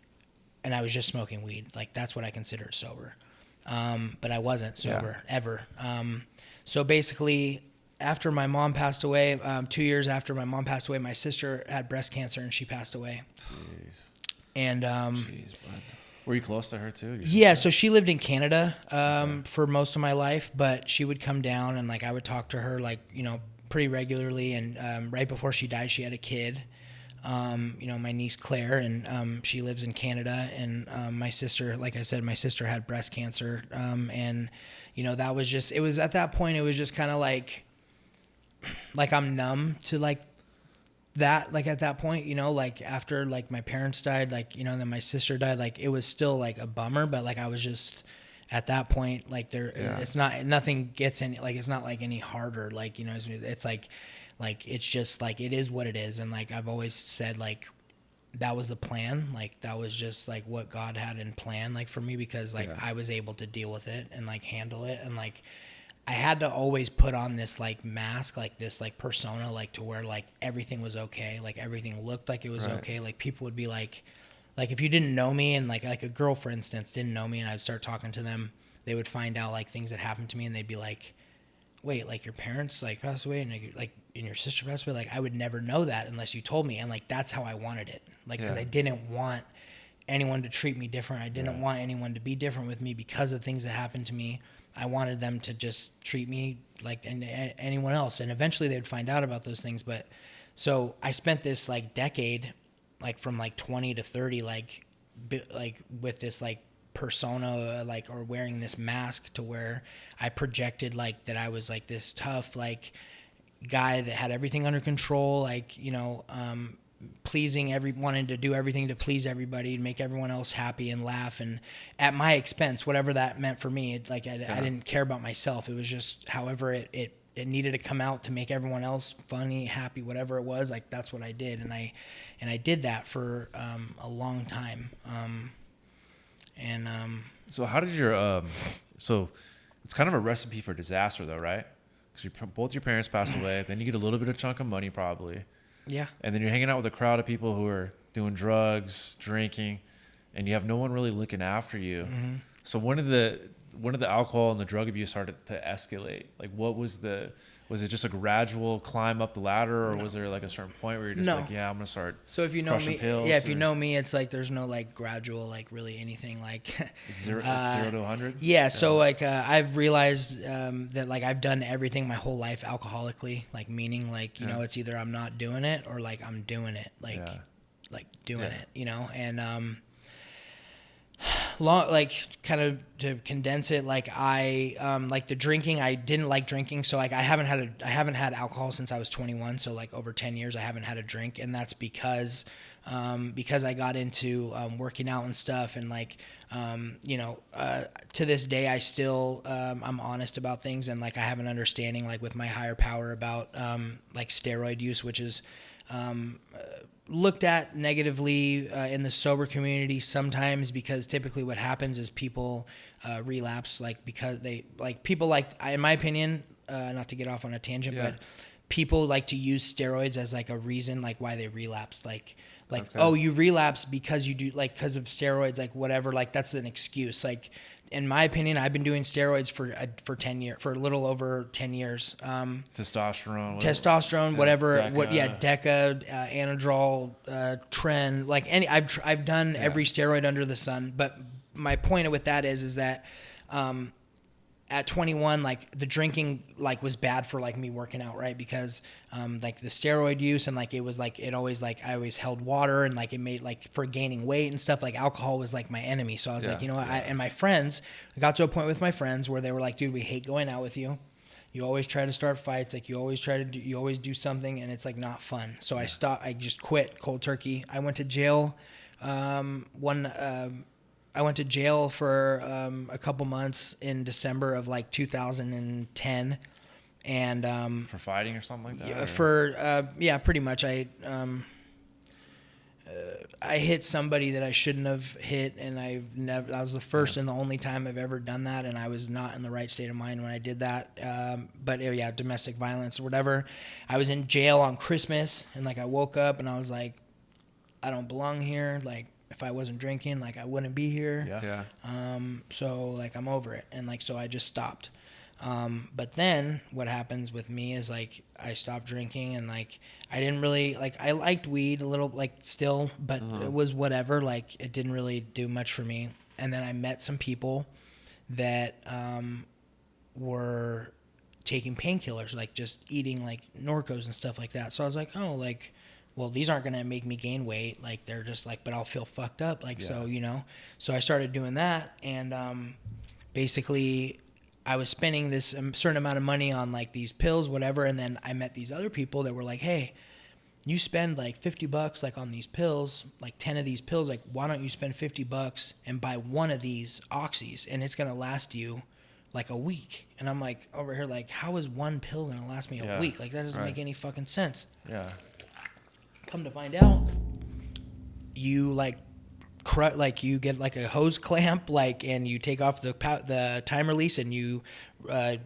and I was just smoking weed. Like that's what I considered sober. But I wasn't sober ever. So basically after my mom passed away, 2 years after my mom passed away, my sister had breast cancer and she passed away. Jeez. And were you close to her too? Yeah, so she lived in Canada for most of my life, but she would come down, and like I would talk to her, like, you know, pretty regularly. And right before she died, she had a kid, you know, my niece Claire, and she lives in Canada. And my sister, like I said, my sister had breast cancer, and you know, that was just, it was at that point, it was just kind of like I'm numb to like that, like at that point, you know, like after like my parents died, like, you know, and then my sister died, like it was still like a bummer, but like I was just at that point, like it's not, nothing gets any, like it's not like any harder, like, you know, it's like it's just like it is what it is. And like I've always said, like that was the plan, like that was just like what God had in plan, like for me, because like I was able to deal with it and like handle it, and like I had to always put on this like mask, like this like persona, like to where like everything was okay, like everything looked like it was okay. Like people would be like if you didn't know me, and like a girl, for instance, didn't know me, and I'd start talking to them, they would find out like things that happened to me, and they'd be like, wait, like your parents like passed away and and your sister passed away. Like I would never know that unless you told me. And like, that's how I wanted it. Like, cause I didn't want anyone to treat me different. I didn't want anyone to be different with me because of things that happened to me. I wanted them to just treat me like anyone else. And eventually they'd find out about those things. But so I spent this like decade, like from like 20 to 30, like with this like persona, like, or wearing this mask to where I projected like that I was like this tough, like guy that had everything under control, like, you know, wanted to do everything to please everybody and make everyone else happy and laugh, and at my expense, whatever that meant for me. It's like I didn't care about myself. It was just however it needed to come out to make everyone else funny, happy, whatever it was. Like that's what I did, and I did that for a long time. So how did your so it's kind of a recipe for disaster though, right? Because both your parents pass away, then you get a little bit of chunk of money probably. Yeah. And then you're hanging out with a crowd of people who are doing drugs, drinking, and you have no one really looking after you. Mm-hmm. So when did the alcohol and the drug abuse started to escalate? Like was it just a gradual climb up the ladder, or was there like a certain point where you're just like, yeah, I'm going to start So if you know me, pills, if you know me, it's like there's no like gradual, like really anything like it's 0 to 100. Yeah. So like I've realized that like I've done everything my whole life alcoholically, like meaning like, you know, it's either I'm not doing it or like I'm doing it, like doing it, you know, and like kind of to condense it, like I like the drinking, I didn't like drinking, so like I haven't had alcohol since I was 21, so like over 10 years I haven't had a drink, and that's because I got into working out and stuff, and like you know, to this day I still I'm honest about things, and like I have an understanding like with my higher power about like steroid use, which is looked at negatively in the sober community sometimes, because typically what happens is people relapse, like because they like people like, in my opinion, not to get off on a tangent, but people like to use steroids as like a reason like why they relapse, like okay. Oh, you relapse because you do like because of steroids, like whatever, like that's an excuse. Like in my opinion, I've been doing steroids for 10 years, for a little over 10 years. Testosterone, whatever. Deca, Anadrol, Tren, like I've done every steroid under the sun. But my point with that is that at 21, like the drinking like was bad for like me working out, right? Because like the steroid use, and like it was like it always like I always held water, and like it made like for gaining weight and stuff, like alcohol was like my enemy. So I was like, you know what? And my friends, I got to a point with my friends where they were like, dude, we hate going out with you. You always try to start fights, like you always do something, and it's like not fun. So I stopped. I just quit cold turkey. I went to jail. I went to jail for a couple months in December of like 2010, and for fighting or something like that. Pretty much. I hit somebody that I shouldn't have hit, and that was the first and the only time I've ever done that, and I was not in the right state of mind when I did that. But domestic violence or whatever. I was in jail on Christmas, and like I woke up and I was like, I don't belong here. Like, if I wasn't drinking, like I wouldn't be here. So like I'm over it, and like so I just stopped. But then what happens with me is like I stopped drinking, and like I didn't really like, I liked weed a little, like still, but it was whatever, like it didn't really do much for me. And then I met some people that were taking painkillers, like just eating like Norcos and stuff like that. So I was like, oh, like, well, these aren't going to make me gain weight. Like they're just like, but I'll feel fucked up. Like, so, you know, so I started doing that. And basically I was spending this certain amount of money on like these pills, whatever. And then I met these other people that were like, hey, you spend like $50 like on these pills, like 10 of these pills. Like, why don't you spend $50 and buy one of these oxys, and it's going to last you like a week? And I'm like over here, like, how is one pill going to last me a week? Like that doesn't make any fucking sense. Yeah. Come to find out, you like you get like a hose clamp, like, and you take off the time release, and you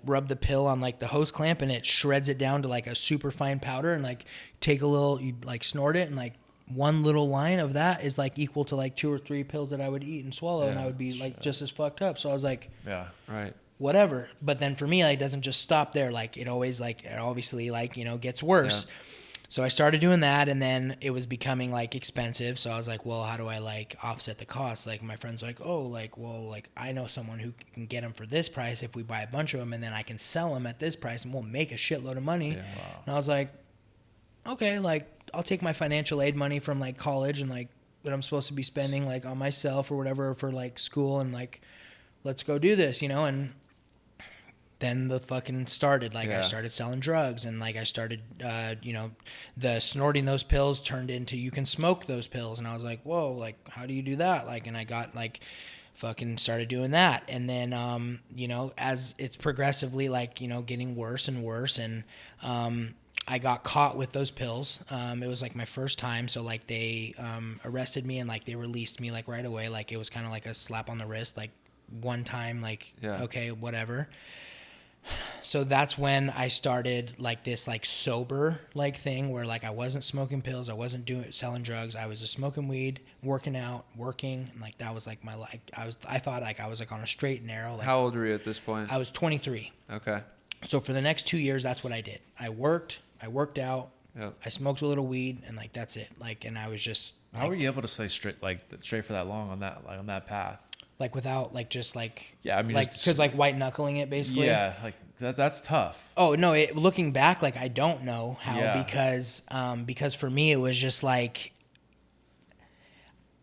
rub the pill on like the hose clamp, and it shreds it down to like a super fine powder, and like take a little, you like snort it, and like one little line of that is like equal to like 2 or 3 pills that I would eat and swallow, and I would be like just as fucked up. So I was like, whatever. But then for me, like, it doesn't just stop there. Like, it always, like, it obviously, like, you know, gets worse. Yeah. So I started doing that, and then it was becoming, like, expensive. So I was like, well, how do I, like, offset the cost? Like, my friend's like, oh, like, well, like, I know someone who can get them for this price if we buy a bunch of them, and then I can sell them at this price, and we'll make a shitload of money. Yeah, wow. And I was like, okay, like, I'll take my financial aid money from, like, college and, like, that I'm supposed to be spending, like, on myself or whatever for, like, school, and, like, let's go do this, you know? And then the fucking started. Like, I started selling drugs, and, like, I started, you know, the snorting those pills turned into you can smoke those pills. And I was like, whoa, like, how do you do that? Like, and I got, like, fucking started doing that. And then, you know, as it's progressively, like, you know, getting worse and worse. And I got caught with those pills. It was, like, my first time. So, like, they arrested me, and, like, they released me, like, right away. Like, it was kind of like a slap on the wrist, like, one time, like, okay, whatever. So that's when I started, like, this, like, sober, like, thing where, like, I wasn't smoking pills, I wasn't selling drugs, I was just smoking weed, working out, working, and, like, that was, like, my life. I thought, like, I was, like, on a straight and narrow. Like, How old were you at this point? I was 23. Okay. So for the next 2 years, that's what I did. I worked out, I smoked a little weed, and, like, that's it. Like, and I was just. How were you able to stay straight for that long on that, like, on that path? Like, without, like, just, like, yeah, I mean, like, because, like, white knuckling it, basically. Yeah, like, that's tough. Oh, no, looking back, like, I don't know how, because for me, it was just, like,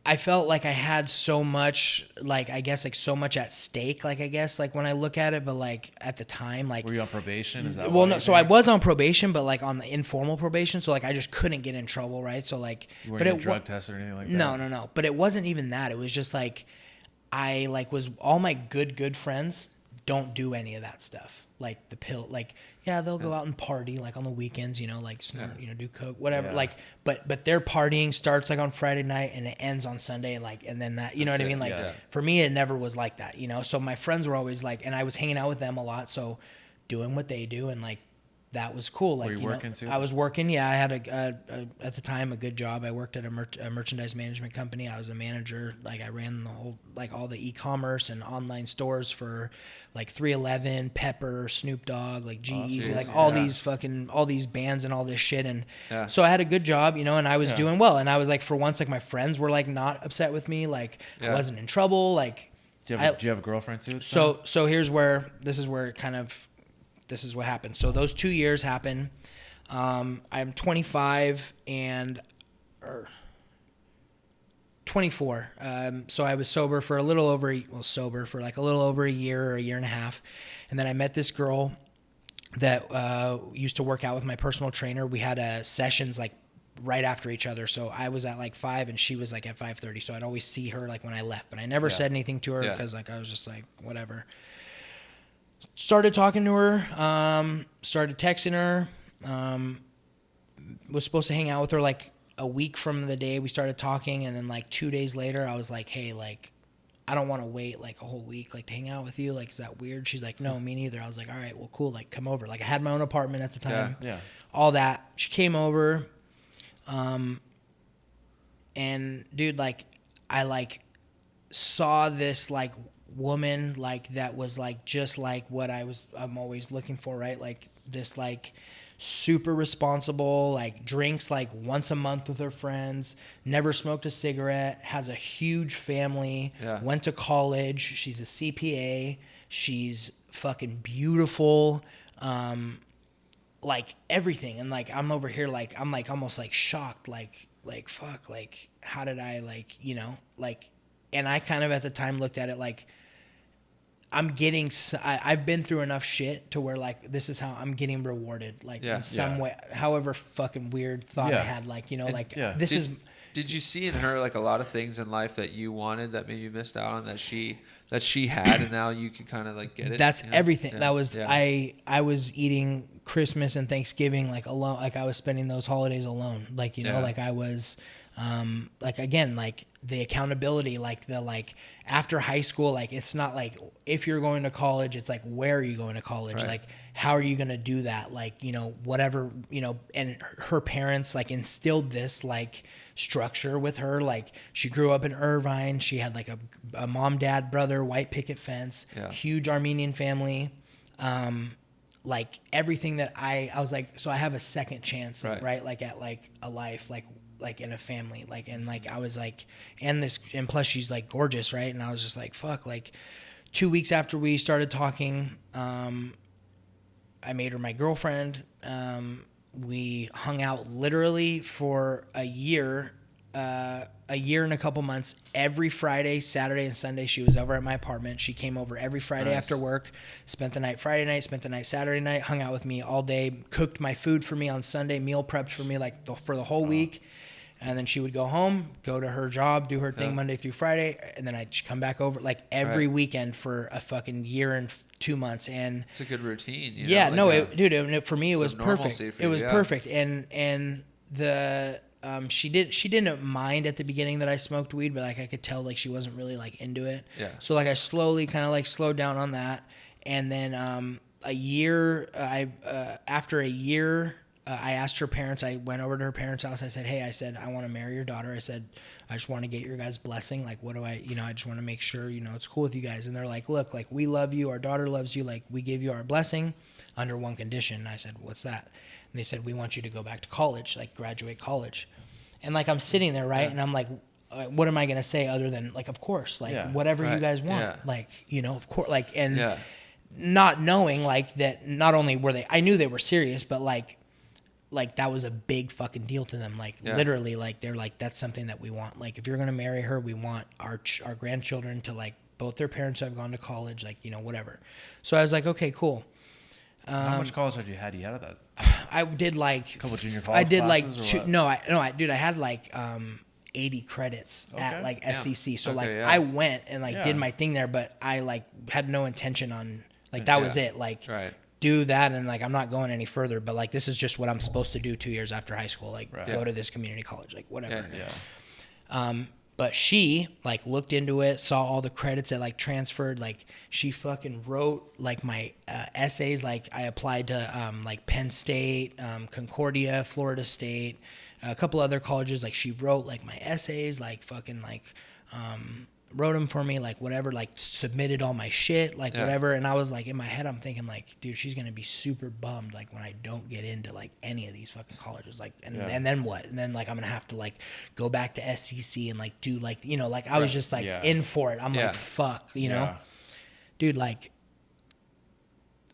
I felt like I had so much, like, I guess, like, so much at stake, like, I guess, like, when I look at it, but, like, at the time, like. Were you on probation? Is that well, no, so I was on probation, but, like, on the informal probation, so, like, I just couldn't get in trouble, right? So, like. You weren't getting drug test or anything like that? No. But it wasn't even that. It was just, like, I, like, was all my good friends don't do any of that stuff. Like, the pill, like, yeah, they'll go out and party, like, on the weekends, you know, like, snort, you know, do coke, whatever. Like, but their partying starts, like, on Friday night and it ends on Sunday, and, like, and then that, you know what I mean? Like, for me, it never was like that, you know? So my friends were always like, and I was hanging out with them a lot, so doing what they do, and, like, that was cool. Like, were you working too? I was working. Yeah, I had at the time a good job. I worked at a merchandise management company. I was a manager. Like, I ran the whole, like, all the e-commerce and online stores for, like, 311, Pepper, Snoop Dogg, like G-Eazy, like all these bands and all this shit. And so I had a good job, you know, and I was doing well. And I was, like, for once, like, my friends were, like, not upset with me. Like, I wasn't in trouble. Like, do you have a girlfriend too? So this is what happened. So those 2 years happen. I'm 25 and 24. So I was sober for like a little over a year or a year and a half. And then I met this girl that used to work out with my personal trainer. We had sessions, like, right after each other. So I was at, like, 5 and she was, like, at 5:30. So I'd always see her, like, when I left, but I never said anything to her because, like, I was just like, whatever. Started talking to her, started texting her, was supposed to hang out with her, like, a week from the day we started talking, and then, like, 2 days later, I was like, hey, like, I don't want to wait, like, a whole week, like, to hang out with you. Like, is that weird? She's like, no, me neither. I was like, all right, well, cool, like, come over. Like, I had my own apartment at the time. Yeah. All that. She came over, and, dude, like, I, like, saw this, like, woman, like, that was, like, just like what I'm always looking for, right? Like, this, like, super responsible, like, drinks, like, once a month with her friends, never smoked a cigarette, has a huge family, went to college, she's a CPA, she's fucking beautiful, like, everything. And, like, I'm over here, like, I'm, like, almost, like, shocked, like, fuck, like, how did I, like, you know, like, and I kind of at the time looked at it like, I've been through enough shit to where, like, this is how I'm getting rewarded, like, in some way, however fucking weird thought I had, like, you know, like, Did you see in her, like, a lot of things in life that you wanted that maybe you missed out on that she had, and now you can kind of, like, get it? That's everything. Yeah. That was I was eating Christmas and Thanksgiving, like, alone. Like, I was spending those holidays alone. Like, you know, like, I was Like again, like the accountability, like the, like after high school, like it's not like if you're going to college, it's like where are you going to college? Right. Like how are you going to do that? Like, you know, whatever, you know, and her parents like instilled this like structure with her. Like she grew up in Irvine. She had like a mom, dad, brother, white picket fence, huge Armenian family. Like everything that I was like, so I have a second chance, right? Like at like a life, like in a family, like, and like I was like, and plus she's like gorgeous, right? And I was just like, fuck. Like 2 weeks after we started talking, I made her my girlfriend. We hung out literally for a year and a couple months. Every Friday, Saturday, and Sunday, she was over at my apartment. She came over every Friday after work, spent the night Friday night, spent the night Saturday night, hung out with me all day, cooked my food for me on Sunday, meal prepped for me like for the whole week. And then she would go home, go to her job, do her thing Monday through Friday, and then I'd come back over like every weekend for a fucking year and 2 months. And it's a good routine. Yeah, know, like dude, for me it was perfect. It was perfect. And the she didn't mind at the beginning that I smoked weed, but like I could tell like she wasn't really like into it. Yeah. So like I slowly kind of like slowed down on that, and then after a year. I asked her parents, I went over to her parents' house. I said, hey, I want to marry your daughter. I said, I just want to get your guys' blessing. Like, what do I just want to make sure, it's cool with you guys. And they're like, look, like, we love you. Our daughter loves you. Like, we give you our blessing under one condition. And I said, what's that? And they said, we want you to go back to college, like graduate college. And like, I'm sitting there, right? And I'm like, what am I going to say other than like, of course, like whatever you guys want, like, of course, like, and not knowing like that, not only were I knew they were serious, but like that was a big fucking deal to them. Like literally, like they're like, that's something that we want. Like if you're going to marry her, we want our grandchildren to like, both their parents have gone to college, like, whatever. So I was like, okay, cool. How much college had you had? You had that? I did like a couple junior college. I did like two. Dude, I had like 80 credits at like SEC. So like I went and like did my thing there, but I like had no intention on like that was it. Like do that and like I'm not going any further. But like this is just what I'm supposed to do 2 years after high school. Like go to this community college, like whatever. But she like looked into it, saw all the credits that like transferred. Like she fucking wrote like my essays. Like I applied to like Penn State, Concordia, Florida State, a couple other colleges. Like she wrote like my essays, like fucking like wrote them for me, like whatever, like submitted all my shit, like whatever. And I was like, in my head, I'm thinking like, dude, she's going to be super bummed. Like when I don't get into like any of these fucking colleges, like, and then what? And then like, I'm going to have to like go back to SEC and like do like, like I was just like in for it. I'm like, fuck, know, dude, like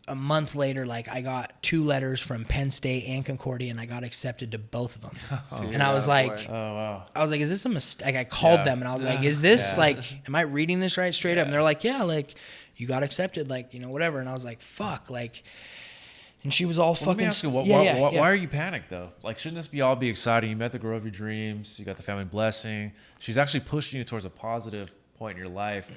a month later, like I got 2 letters from Penn State and Concordia and I got accepted to both of them. And I was like, oh, wow. I was like, is this a mistake? I called them and I was like, is this like, am I reading this right straight up? And they're like, yeah, like you got accepted, like, whatever. And I was like, fuck, like, and she was all fucking. Let me ask you, why are you panicked though? Like, shouldn't this all be exciting? You met the girl of your dreams. You got the family blessing. She's actually pushing you towards a positive point in your life.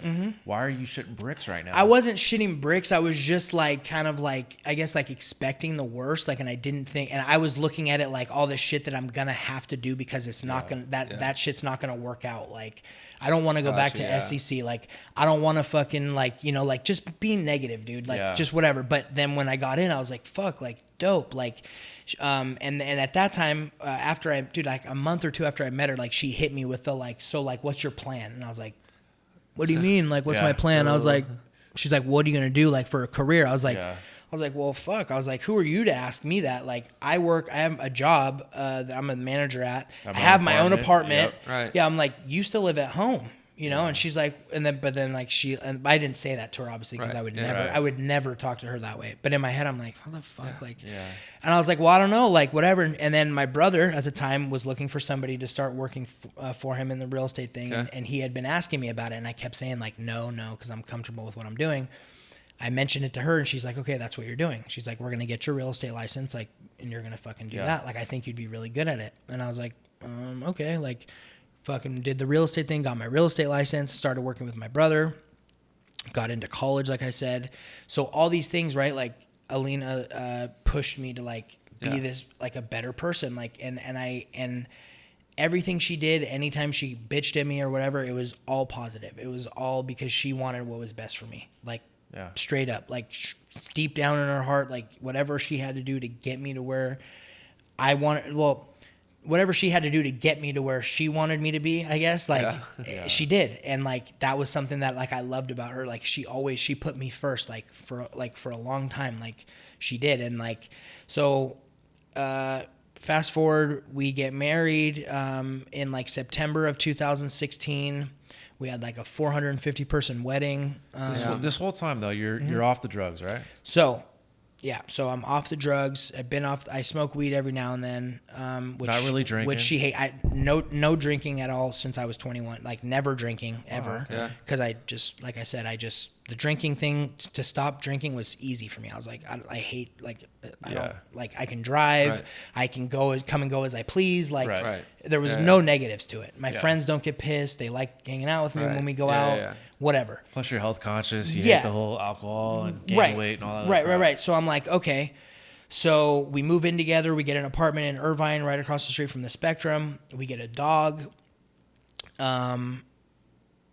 Why are you shitting bricks right now? I wasn't shitting bricks. I was just like kind of like, I guess like expecting the worst. Like, and I didn't think, and I was looking at it like all this shit that I'm gonna have to do because it's not gonna that shit's not gonna work out. Like I don't want to go back to SEC. Like I don't want to fucking like like just being negative, dude. Like just whatever. But then when I got in, I was like, fuck, like dope. Like and at that time, after like a month or two after I met her, like she hit me with the like, so like what's your plan? And I was like, what do you mean? Like, what's my plan? I was like, she's like, what are you going to do like for a career? I was like, well, fuck. I was like, who are you to ask me that? Like, I have a job that I'm a manager at. I have my own apartment. Yep. Right. Yeah. I'm like, you still live at home, And she's like, but then like and I didn't say that to her obviously because I would never talk to her that way. But in my head, I'm like, what the fuck? And I was like, well, I don't know, like whatever. And then my brother at the time was looking for somebody to start working for him in the real estate thing. And he had been asking me about it. And I kept saying like, no, because I'm comfortable with what I'm doing. I mentioned it to her and she's like, okay, that's what you're doing. She's like, we're going to get your real estate license. Like, and you're going to fucking do that. Like, I think you'd be really good at it. And I was like, okay, like fucking did the real estate thing, got my real estate license, started working with my brother, got into college, like I said. So all these things, right? Like Alina pushed me to like be this, like a better person. Like, and everything she did, anytime she bitched at me or whatever, it was all positive. It was all because she wanted what was best for me. Like, straight up, like deep down in her heart, like whatever she had to do to get me to where I wanted, whatever she had to do to get me to where she wanted me to be, I guess, like she did. And like, that was something that like I loved about her. Like she put me first, like for a long time, like she did. And like, so, fast forward, we get married, in like September of 2016. We had like a 450 person wedding. This whole time though, you're off the drugs, right? So I'm off the drugs. I smoke weed every now and then. Which, not really drinking. Which she hate. No drinking at all since I was 21. Like never drinking ever. Because I just, like I said, the drinking thing, to stop drinking was easy for me. I was like, I hate, like, I don't, like, I can drive, I can come and go as I please. Like, there was no negatives to it. My friends don't get pissed. They like hanging out with me when we go out, whatever. Plus you're health conscious. You hate the whole alcohol and gain weight and all that. Right. So I'm like, okay. So we move in together. We get an apartment in Irvine, right across the street from the Spectrum. We get a dog.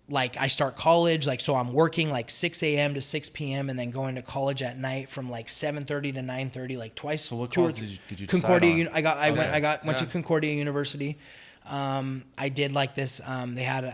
Like I start college, like, so I'm working like 6 a.m. to 6 p.m. and then going to college at night from like 7:30 to 9:30, like twice. So what college did you Concordia? decide on? Went to Concordia University. I did like this. They had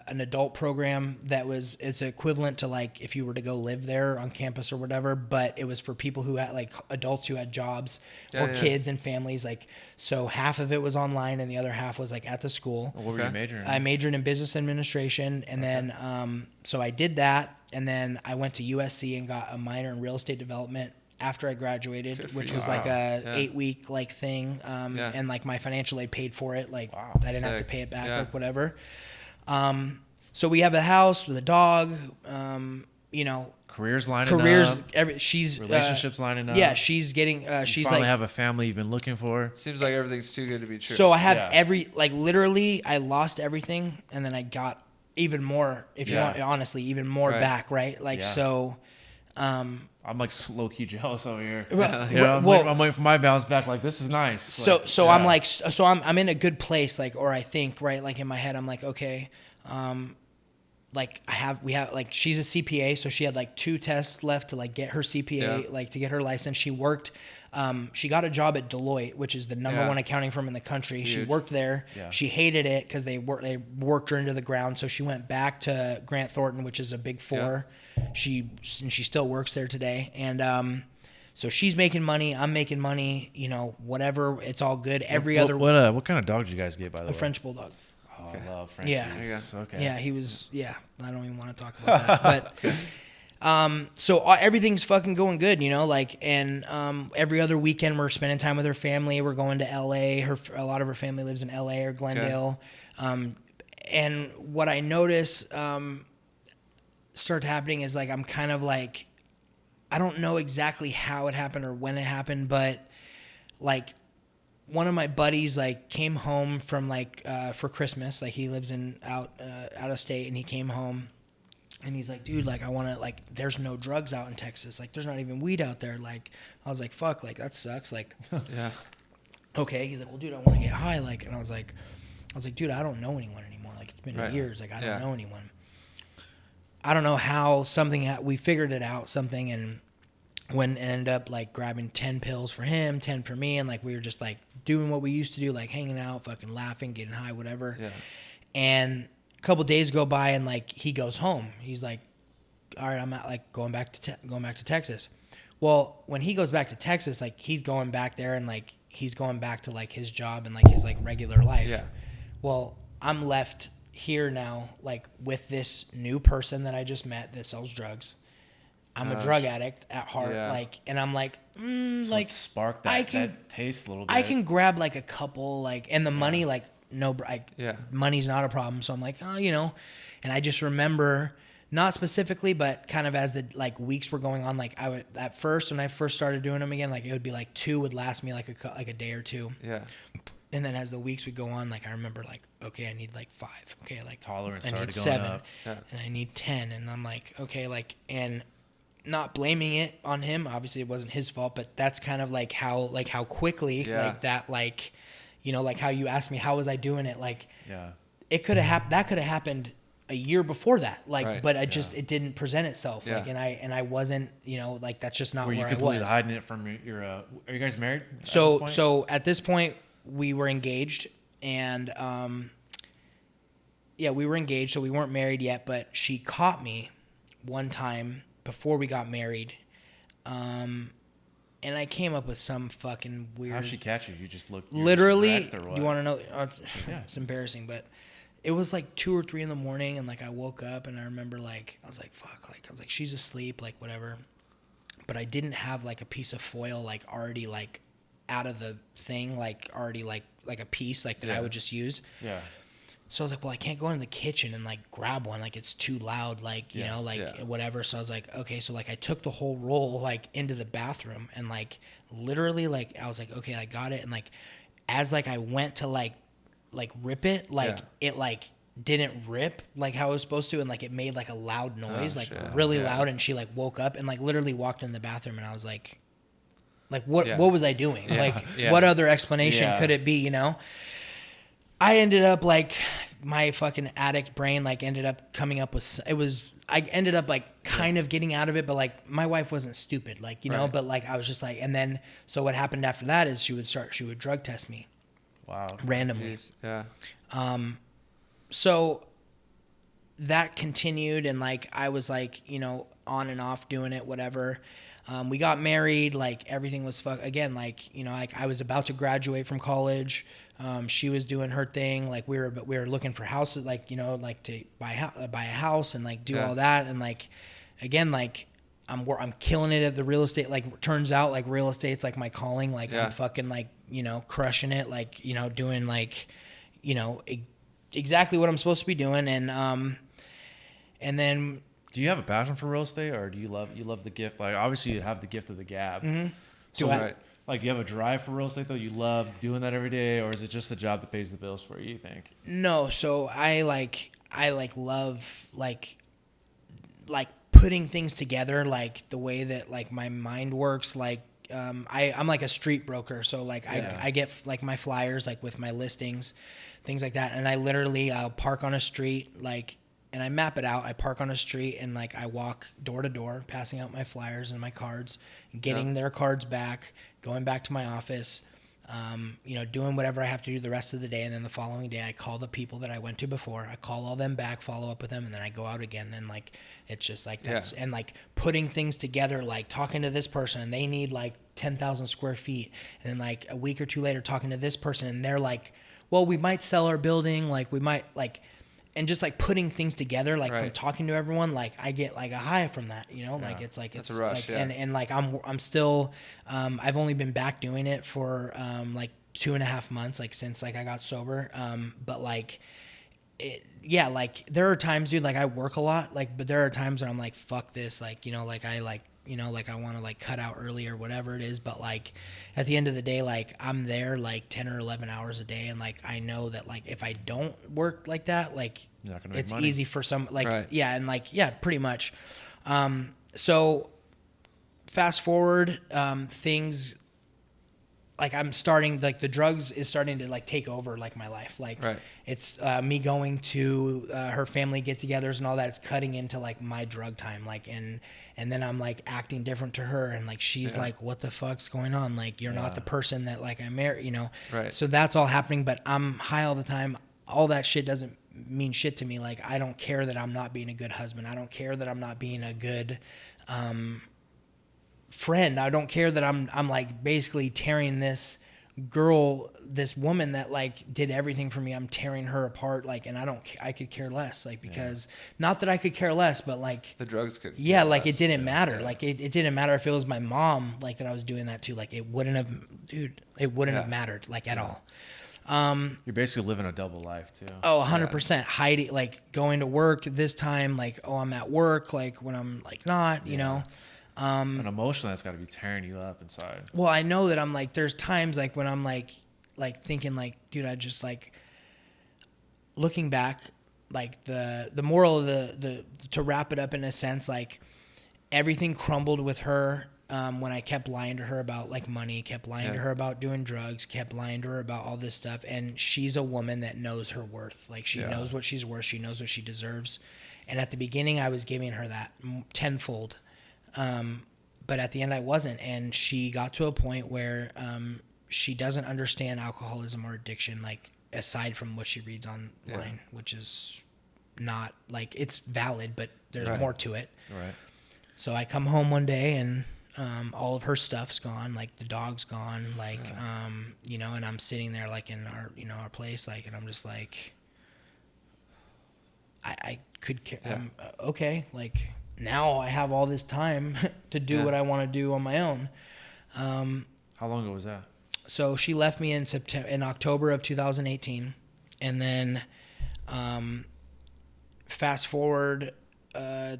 an adult program it's equivalent to like if you were to go live there on campus or whatever, but it was for people who had like adults who had jobs or kids and families. Like, so half of it was online and the other half was like at the school. What were you majoring in? I majored in business administration, and then so I did that, and then I went to USC and got a minor in real estate development after I graduated, which was like a 8-week like thing. And like my financial aid paid for it. Like I didn't have to pay it back, like whatever. So we have a house with a dog, careers lining up. She's relationships lining up. Yeah. She's getting, she's finally like, have a family you've been looking for. Seems like everything's too good to be true. So I have literally I lost everything and then I got even more, if you want, honestly, even more back. Right. Like, so, I'm like low key jealous over here. I'm waiting for my bounce back. Like, this is nice. So I'm like, I'm in a good place. Like, or I think, right. Like in my head, I'm like, okay. Like we have like, she's a CPA. So she had like 2 tests left to like get her CPA, like to get her license. She worked, she got a job at Deloitte, which is the number 1 accounting firm in the country. Huge. She worked there. Yeah. She hated it because they worked her into the ground. So she went back to Grant Thornton, which is a Big 4. Yeah. She still works there today. And, so she's making money. I'm making money, whatever. It's all good. What kind of dog did you guys get, by the way? A French bulldog. Oh, I love French. Yeah. Okay. Yeah. He was, I don't even want to talk about that, but, so everything's fucking going good, like, and, every other weekend we're spending time with her family. We're going to LA. A lot of her family lives in LA or Glendale. Okay. And what I notice, started happening is like I'm kind of like, I don't know exactly how it happened or when it happened, but like one of my buddies like came home from like for Christmas, like he lives out of state, and he came home and he's like, dude, like I want to, like, there's no drugs out in Texas, like there's not even weed out there. Like I was like, fuck, like that sucks. Like okay. He's like, well, dude, I want to get high, like, and I was like, dude, I don't know anyone anymore, like it's been years, like I don't know anyone. I don't know how we figured it out, and when ended up like grabbing 10 pills for him, 10 for me. And like, we were just like doing what we used to do, like hanging out, fucking laughing, getting high, whatever. Yeah. And a couple days go by and like, he goes home. He's like, all right, I'm not like going back to Texas. Well, when he goes back to Texas, like he's going back there and like, he's going back to like his job and like his like regular life. Yeah. Well, I'm left here now, like with this new person that I just met that sells drugs. I'm a drug addict at heart, like, and I'm like, so like spark that taste a little bit. I can grab like a couple, like, and the money, like, money's not a problem. So I'm like, oh, and I just remember, not specifically, but kind of as the like weeks were going on, like I would at first when I first started doing them again, like it would be like 2 would last me like a day or 2. Yeah. And then as the weeks would go on, like I remember like, okay, I need like 5. Okay, like tolerance I need started 7, going up. And I need 10. And I'm like, okay, like, and not blaming it on him. Obviously, it wasn't his fault, but that's kind of like how quickly like that, like, you know, like how you asked me, how was I doing it? Like, Yeah. it could have happened. That could have happened a year before that. Like, Right. but it didn't present itself. Yeah. Like, and I wasn't, you know, like that's just not Were you where I completely was. hiding it from your are you guys married? At this So, point? so at this point we were engaged, and, yeah, we were engaged. So we weren't married yet, but she caught me one time before we got married. And I came up with some fucking weird. How'd she catch you? You just looked Literally, just wrecked or what? you want to know? Yeah. It's embarrassing, but it was like 2 or 3 in the morning, and like I woke up and I remember like I was like, fuck, like I was like, she's asleep, like whatever. But I didn't have like a piece of foil like already like out of the thing, like already like a piece like that I would just use. Yeah. So I was like, well, I can't go into the kitchen and like grab one, like it's too loud, like, you know, like whatever. So I was like, okay. So like I took the whole roll like into the bathroom, and like literally like I was like, okay, I got it. And like as like I went to like rip it, like it like didn't rip like how it was supposed to, and like it made like a loud noise, really loud. And she like woke up and like literally walked in the bathroom, and I was like what was I doing? What other explanation could it be, you know? I ended up like my fucking addict brain like ended up coming up with I ended up like kind of getting out of it, but like my wife wasn't stupid, like, you know, but like I was just like, and then so what happened after that is she would drug test me. Wow. Randomly. Jeez. Yeah. So that continued, and like I was like, you know, on and off doing it, whatever. We got married, like everything was again, like, you know, like I was about to graduate from college. She was doing her thing. Like we were looking for houses, like, you know, like to buy a house and like do all that. And like, again, like I'm killing it at the real estate. Like turns out like real estate's like my calling. Like I'm fucking like, you know, crushing it. Like, you know, doing like, you know, exactly what I'm supposed to be doing. And then, do you have a passion for real estate, or do you love the gift? Like obviously you have the gift of the gab. Mm-hmm. So like, do you have a drive for real estate though? You love doing that every day, or is it just a job that pays the bills for you, you think? No. So I love like putting things together, like the way that like my mind works. Like, I'm like a street broker. So like I get like my flyers, like with my listings, things like that. And I literally, I'll park on a street, like, and I map it out. I park on a street and like I walk door to door, passing out my flyers and my cards, getting their cards back, going back to my office, you know, doing whatever I have to do the rest of the day. And then the following day I call the people that I went to before. I call all them back, follow up with them, and then I go out again. And like, it's just like that's, and like putting things together, like talking to this person and they need like 10,000 square feet. And then like a week or two later talking to this person and they're like, well, we might sell our building. Like we might like, and just like putting things together, like from talking to everyone, like I get like a high from that, you know, like it's like, it's a rush, like, and like I'm still, I've only been back doing it for, like 2.5 months, like since like I got sober. But like, like there are times, dude, like I work a lot, like, but there are times when I'm like, fuck this. Like, you know, like I like, you know, like I want to like cut out early or whatever it is. But like at the end of the day, like I'm there like 10 or 11 hours a day. And like, I know that like, if I don't work like that, like it's easy for some, like, and like, pretty much. So fast forward, things like I'm starting, like the drugs is starting to like take over like my life. Like it's me going to her family get-togethers and all that. It's cutting into like my drug time. Like, and then I'm like acting different to her. And like, she's like, what the fuck's going on? Like, you're not the person that like I married, you know? So that's all happening, but I'm high all the time. All that shit doesn't mean shit to me. Like, I don't care that I'm not being a good husband. I don't care that I'm not being a good, friend. I don't care that I'm like basically tearing this girl, this woman that like did everything for me. I'm tearing her apart. Like, and I could care less. Like, because not that I could care less, but like the drugs could. Like it didn't matter. Like it didn't matter if it was my mom, like that I was doing that to. Like it wouldn't have, dude. It wouldn't have mattered like at all. You're basically living a double life too. Oh, 100%. Hiding, like going to work this time, like, oh, I'm at work, like when I'm like not, you know. And emotionally, that's got to be tearing you up inside. Well, I know that I'm like, there's times like when I'm like thinking like, dude, I just like looking back, like the moral of the to wrap it up in a sense, like everything crumbled with her when I kept lying to her about like money, kept lying to her about doing drugs, kept lying to her about all this stuff. And she's a woman that knows her worth. Like she knows what she's worth. She knows what she deserves. And at the beginning I was giving her that tenfold. But at the end I wasn't. And she got to a point where, she doesn't understand alcoholism or addiction, like aside from what she reads online, which is not like it's valid, but there's more to it. Right. So I come home one day and, all of her stuff's gone, like the dog's gone, like, you know, and I'm sitting there like in our, you know, our place, like, and I'm just like, I could, I'm okay. Like now I have all this time to do what I want to do on my own. How long ago was that? So she left me in October of 2018. And then, fast forward,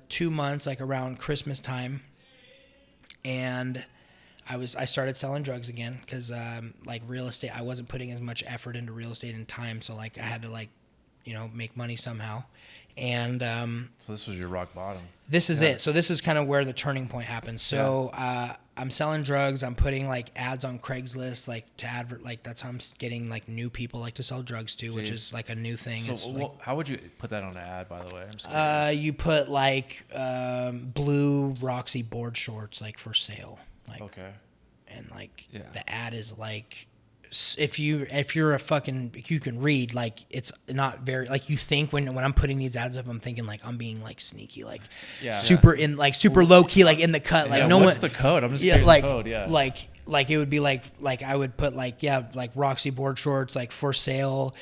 2 months, like around Christmas time. And I started selling drugs again because like real estate, I wasn't putting as much effort into real estate and time. So like I had to like, you know, make money somehow. And so this was your rock bottom. This is it. So this is kind of where the turning point happens. So I'm selling drugs. I'm putting like ads on Craigslist, like to advert. Like that's how I'm getting like new people like to sell drugs to, which is like a new thing. So it's like, how would you put that on an ad, by the way? I'm just curious. you put like blue Roxy board shorts like for sale. Like, okay. And like the ad is like, if you're a fucking, you can read, like it's not very, like you think when I'm putting these ads up, I'm thinking like I'm being like sneaky, like super in like super low key, like in the cut, like no what's one. the code? I'm just like the code, like it would be like I would put like like Roxy board shorts like for sale,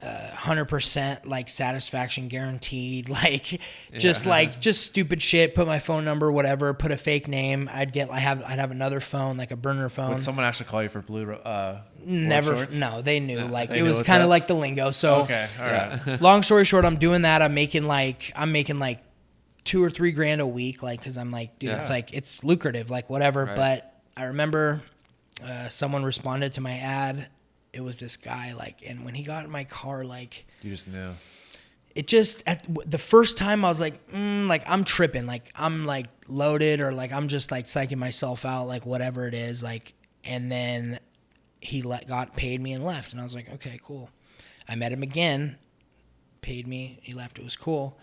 100% like satisfaction guaranteed, like just stupid shit. Put my phone number, whatever. Put a fake name. I'd have another phone, like a burner phone. Would someone actually call you for blue? Never. Shorts? No, they knew. Like they it knew was kind of like the lingo. So okay, all right. Long story short, I'm doing that. I'm making like $2 or $3 grand a week, like because I'm like, dude, it's like it's lucrative, like whatever. Right. But I remember someone responded to my ad. It was this guy, like, and when he got in my car, like, You just knew. it just, at the first time I was like, like I'm tripping, like I'm like loaded or like I'm just like psyching myself out, like whatever it is, like, and then he paid me and left. And I was like, okay, cool. I met him again, paid me, he left, it was cool.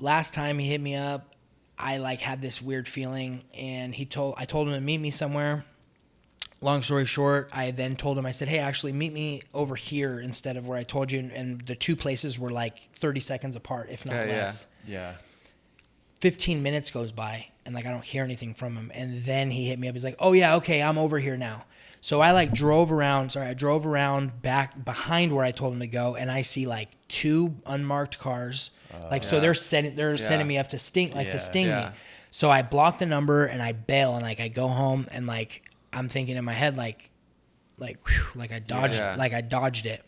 Last time he hit me up, I like had this weird feeling and I told him to meet me somewhere. Long story short, I then told him, I said, hey, actually meet me over here instead of where I told you. And the two places were like 30 seconds apart, if not less. Yeah. 15 minutes goes by and like I don't hear anything from him. And then he hit me up. He's like, oh yeah, okay, I'm over here now. So I drove around back behind where I told him to go, and I see like 2 unmarked cars. So they're sending me up to sting me. So I block the number and I bail and like I go home and like I'm thinking in my head like I dodged it.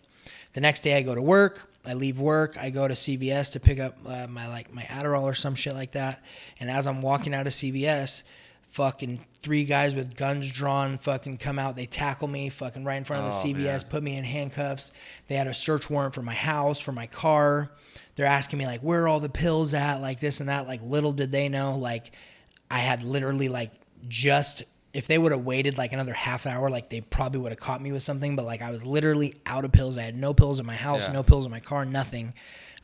The next day I go to work, I leave work, I go to CVS to pick up my Adderall or some shit like that. And as I'm walking out of CVS, fucking 3 guys with guns drawn fucking come out. They tackle me fucking right in front of the CVS, put me in handcuffs. They had a search warrant for my house, for my car. They're asking me like, where are all the pills at? Like this and that. Like little did they know, like I had literally like if they would have waited like another half hour, like they probably would have caught me with something. But like I was literally out of pills. I had no pills in my house, no pills in my car, nothing.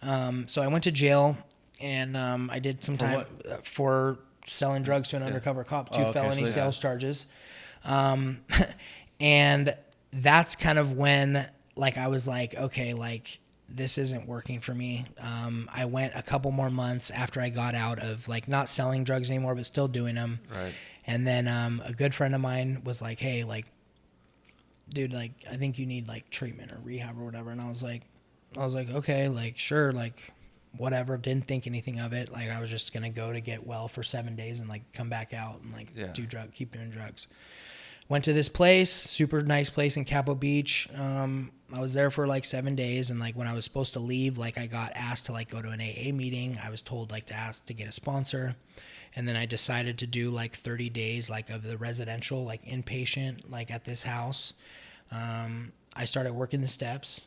So I went to jail and I did some time for selling drugs to an undercover cop, 2 felony sales charges. And that's kind of when like I was like, okay, like this isn't working for me. I went a couple more months after I got out of like not selling drugs anymore, but still doing them. Right. And then a good friend of mine was like, hey, like, dude, like, I think you need like treatment or rehab or whatever. And I was like, okay, like, sure, like, whatever. Didn't think anything of it. Like, I was just going to go to get well for 7 days and like come back out and like keep doing drugs. Went to this place, super nice place in Capo Beach. I was there for like 7 days. And like when I was supposed to leave, like I got asked to like go to an AA meeting. I was told like to ask to get a sponsor. And then I decided to do like 30 days like of the residential, like inpatient, like at this house. I started working the steps.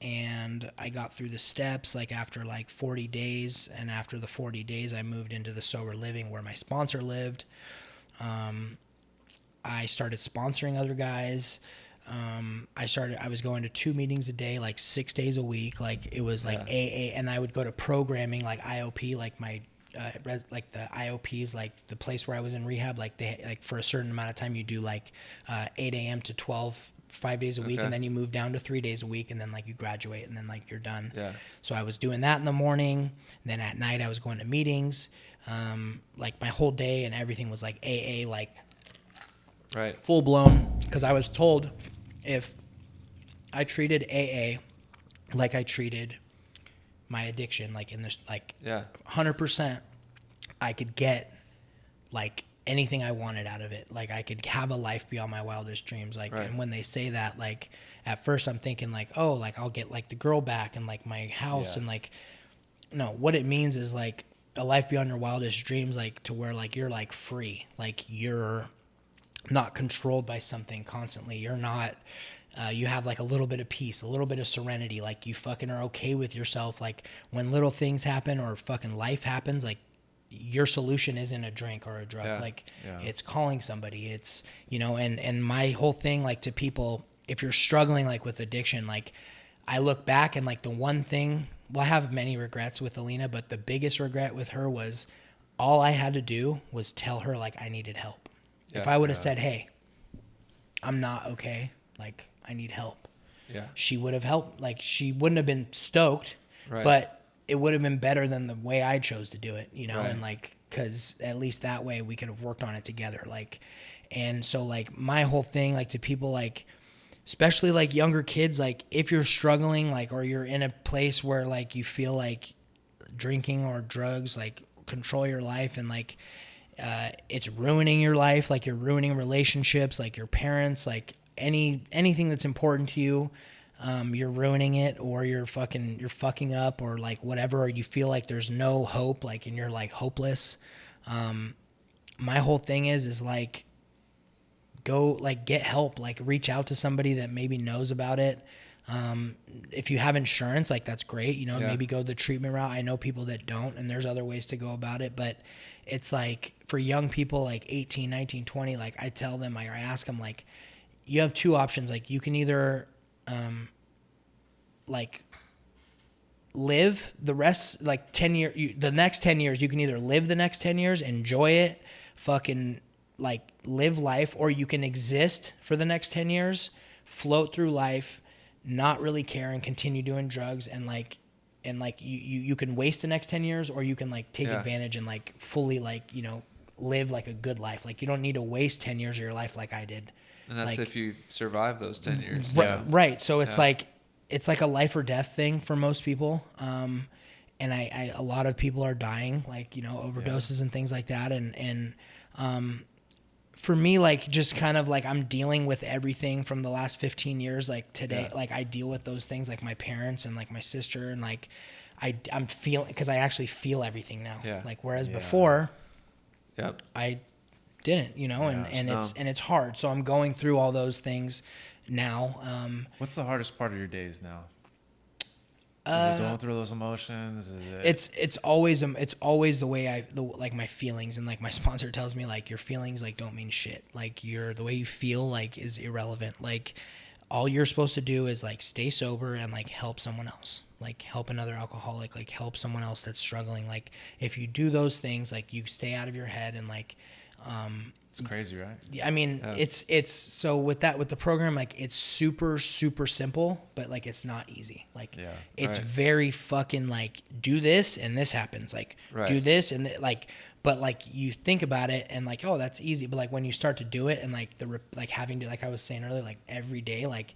and I got through the steps like after like 40 days. And after the 40 days, I moved into the sober living where my sponsor lived. I started sponsoring other guys. I was going to 2 meetings a day, like 6 days a week. Like it was like AA, and I would go to programming like IOP, like my, like the IOP is like the place where I was in rehab. Like they, like for a certain amount of time you do like 8 a.m. to 12, 5 days a week. And then you move down to 3 days a week, and then like you graduate, and then like you're done. Yeah. So I was doing that in the morning. Then at night I was going to meetings. Like my whole day and everything was like AA, like full blown. Cause I was told if I treated AA like I treated my addiction, like in this, like 100%, I could get like anything I wanted out of it. Like I could have a life beyond my wildest dreams. Like, and when they say that, like at first I'm thinking like, oh, like I'll get like the girl back and like my house and like, no, what it means is like a life beyond your wildest dreams, like to where like you're like free, like you're not controlled by something constantly. You're not, you have like a little bit of peace, a little bit of serenity. Like you fucking are okay with yourself. Like when little things happen or fucking life happens, like your solution isn't a drink or a drug. It's calling somebody. It's, you know, and my whole thing, like to people, if you're struggling like with addiction, like I look back and like the one thing, well, I have many regrets with Alina, but the biggest regret with her was all I had to do was tell her like I needed help. If I would have said, hey, I'm not okay, like I need help, she would have helped. Like she wouldn't have been stoked, but it would have been better than the way I chose to do it, you know? And like, cause at least that way we could have worked on it together. Like, and so like my whole thing, like to people, like, especially like younger kids, like if you're struggling, like, or you're in a place where like you feel like drinking or drugs, like control your life and like, it's ruining your life, like you're ruining relationships, like your parents, like anything that's important to you, you're ruining it, or you're fucking up, or like whatever, or you feel like there's no hope, like, and you're like hopeless. My whole thing is like, go like get help, like reach out to somebody that maybe knows about it. If you have insurance, like that's great, you know, maybe go the treatment route. I know people that don't, and there's other ways to go about it, but it's like for young people, like 18, 19, 20, like I tell them, I ask them, like, you have two options. Like you can either, like live the rest, like 10 years, the next 10 years, you can either live the next 10 years, enjoy it, fucking like live life, or you can exist for the next 10 years, float through life, not really care and continue doing drugs, and like you can waste the next 10 years, or you can like take advantage and like fully like, you know, live like a good life. Like you don't need to waste 10 years of your life like I did. And that's like, if you survive those 10 years. Right. So it's like a life or death thing for most people. And a lot of people are dying, like, you know, overdoses and things like that. And for me, like, just kind of like I'm dealing with everything from the last 15 years. Like today, like I deal with those things, like my parents and like my sister, and like I'm feeling, because I actually feel everything now. Like whereas before, I didn't, you know, and it's hard. So I'm going through all those things now. What's the hardest part of your days now? Is it going through those emotions? It's always the way like my feelings, and like my sponsor tells me, like, your feelings like don't mean shit. Like the way you feel like is irrelevant. Like all you're supposed to do is like stay sober and like help someone else, like help another alcoholic, like help someone else that's struggling. Like if you do those things, like you stay out of your head, and like it's crazy, right? I mean, it's so with the program, like it's super, super simple, but like it's not easy. Like it's very fucking like, do this and this happens, like do this and like, but like you think about it and like, oh, that's easy. But like when you start to do it and like like having to, like I was saying earlier, like every day, like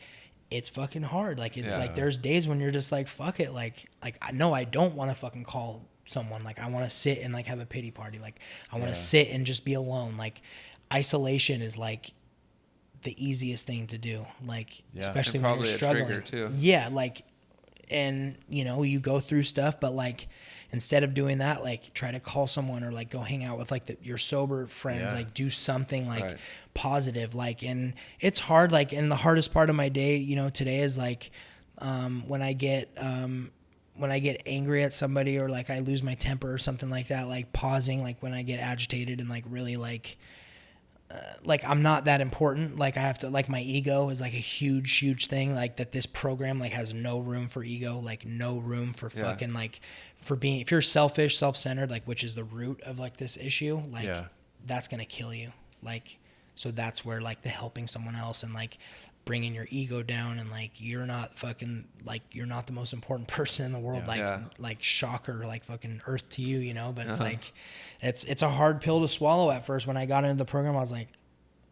it's fucking hard. Like it's like there's days when you're just like, fuck it. Like I know I don't want to fucking call someone. Like I want to sit and like have a pity party. Like I want to sit and just be alone. Like isolation is like the easiest thing to do. Like especially when you're struggling. Trigger too. Yeah, like, and you know, you go through stuff, but like instead of doing that, like try to call someone or like go hang out with like your sober friends. Like do something like positive. Like, and it's hard. Like, and the hardest part of my day, you know, today is like when I get angry at somebody, or like I lose my temper or something like that, like pausing, like when I get agitated and like really like I'm not that important. Like I have to, like my ego is like a huge thing. Like that this program like has no room for ego, like no room for fucking like for being, if you're selfish, self-centered, like which is the root of like this issue, like that's going to kill you. Like, so that's where like the helping someone else and like bringing your ego down and like you're not fucking like you're not the most important person in the world, like shocker, like fucking earth to you, you know. But it's like it's a hard pill to swallow at first. When I got into the program, I was like,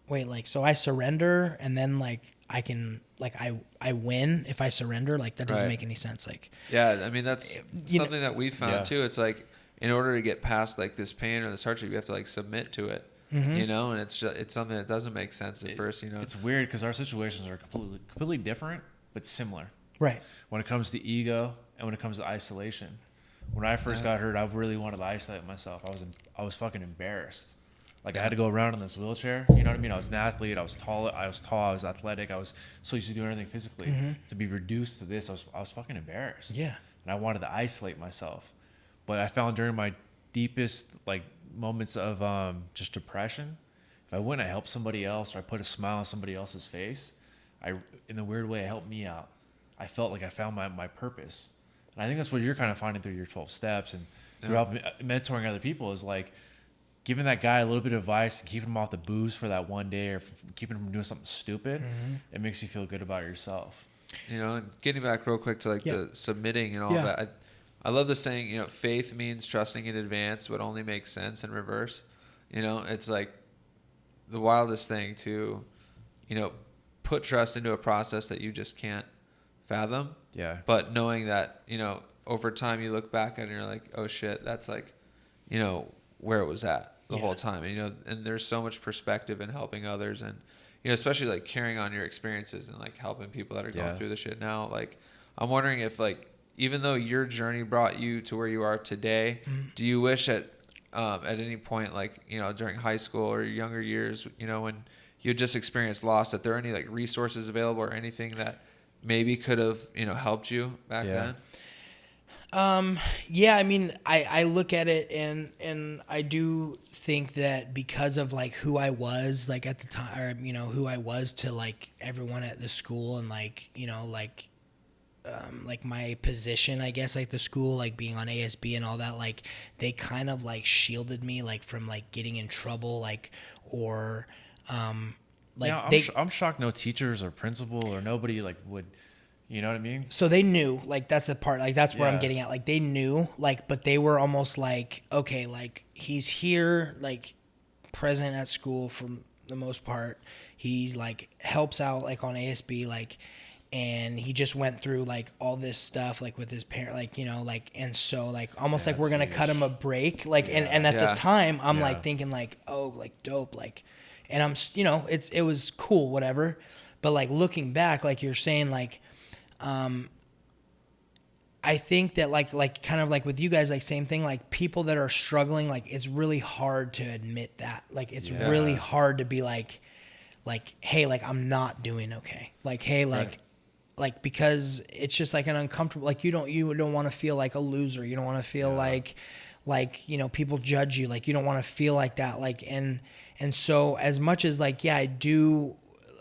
wait, like so I surrender and then like I can like I win if I surrender? Like that doesn't make any sense. Like I mean that's something that we found too. It's like in order to get past like this pain or this hardship, you have to like submit to it. You know, and it's something that doesn't make sense at first, you know. It's weird because our situations are completely different, but similar. Right. When it comes to ego and when it comes to isolation. When I first got hurt, I really wanted to isolate myself. I was fucking embarrassed. Like I had to go around in this wheelchair. You know what I mean? I was an athlete. I was tall. I was athletic. I was so used to doing everything physically. To be reduced to this, I was fucking embarrassed. Yeah. And I wanted to isolate myself. But I found during my deepest like moments of just depression, if I went and I helped somebody else or I put a smile on somebody else's face, in the weird way it helped me out. I felt like I found my purpose. And I think that's what you're kind of finding through your 12 steps and throughout mentoring other people, is like giving that guy a little bit of advice and keeping him off the booze for that one day, or keeping him from doing something stupid. It makes you feel good about yourself. You know, and getting back real quick to like the submitting and all that, I love the saying, you know, faith means trusting in advance what only makes sense in reverse. You know, it's like the wildest thing to, you know, put trust into a process that you just can't fathom. Yeah. But knowing that, you know, over time you look back at it and you're like, oh shit, that's like, you know, where it was at the whole time. And, you know, and there's so much perspective in helping others and, you know, especially like carrying on your experiences and like helping people that are going through the shit now. Like, I'm wondering if like, even though your journey brought you to where you are today, do you wish at any point, like, you know, during high school or your younger years, you know, when you just experienced loss, that there are any like resources available or anything that maybe could have, you know, helped you back then? I mean, I look at it and I do think that because of like who I was like at the time, or, you know, who I was to like everyone at the school and like, you know, like my position, I guess, like the school, like being on ASB and all that, like they kind of like shielded me like from like getting in trouble, like, or like I'm shocked no teachers or principal or nobody like would, you know what I mean? So they knew, like that's the part, like that's where I'm getting at, like they knew, like, but they were almost like, okay, like he's here, like present at school for the most part, he's like helps out like on ASB, like, and he just went through like all this stuff like with his parent, like, you know, like, and so like almost like we're gonna cut him a break, like, and at the time I'm like thinking like, oh, like dope, like, and I'm, you know, it was cool, whatever, but like looking back, like you're saying, like I think that like kind of like with you guys, like same thing, like people that are struggling, like it's really hard to admit that, like it's really hard to be like, hey, like I'm not doing okay, like, hey, like like, because it's just like an uncomfortable, like you don't want to feel like a loser, you don't want to feel like, you know, people judge you, like you don't want to feel like that, like, and so as much as like, I do,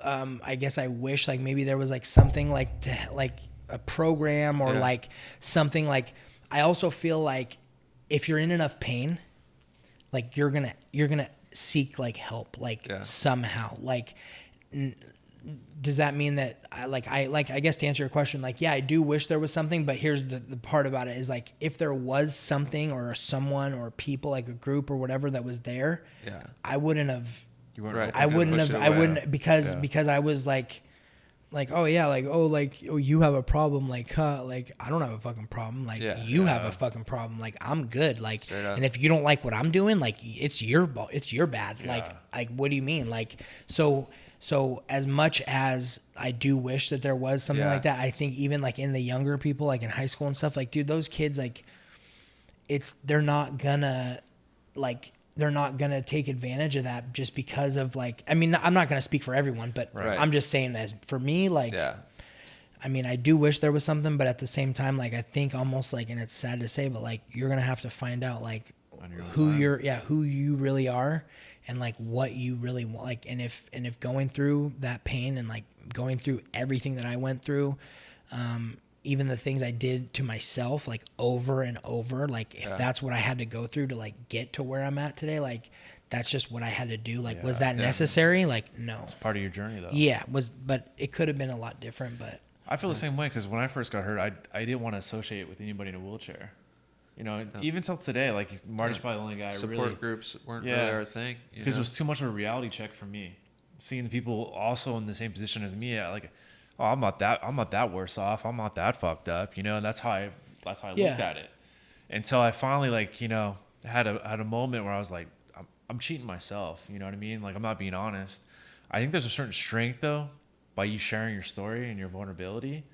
I guess I wish like maybe there was like something like to like a program or like something, like I also feel like if you're in enough pain, like you're gonna seek like help, like somehow, like does that mean that I guess to answer your question, like, I do wish there was something, but here's the part about it is like, if there was something or someone or people, like a group or whatever that was there, I wouldn't have, I wouldn't, because I was like, oh yeah, like, oh, you have a problem, like, like I don't have a fucking problem, like you have a fucking problem, like I'm good, like, and if you don't like what I'm doing, like it's your bad, like what do you mean, like, so as much as I do wish that there was something like that, I think even like in the younger people, like in high school and stuff, like, dude, those kids, like they're not gonna take advantage of that just because of like, I mean, I'm not going to speak for everyone, but I'm just saying that for me, like, I mean, I do wish there was something, but at the same time, like, I think almost like, and it's sad to say, but like, you're going to have to find out like who you really are and like what you really want. Like, and if going through that pain and like going through everything that I went through, even the things I did to myself, like over and over, like if that's what I had to go through to like get to where I'm at today, like that's just what I had to do. Like, was that necessary? Like, no. It's part of your journey though. Yeah, but it could have been a lot different, but. I feel the same way because when I first got hurt, I didn't want to associate with anybody in a wheelchair. You know, even till today, like Marty's probably the only guy support groups weren't really our thing. Because it was too much of a reality check for me. Seeing the people also in the same position as me, like, oh, I'm not that worse off. I'm not that fucked up. You know, and that's how I looked at it. Until I finally, like, you know, had a moment where I was like, I'm cheating myself. You know what I mean? Like, I'm not being honest. I think there's a certain strength though, by you sharing your story and your vulnerability,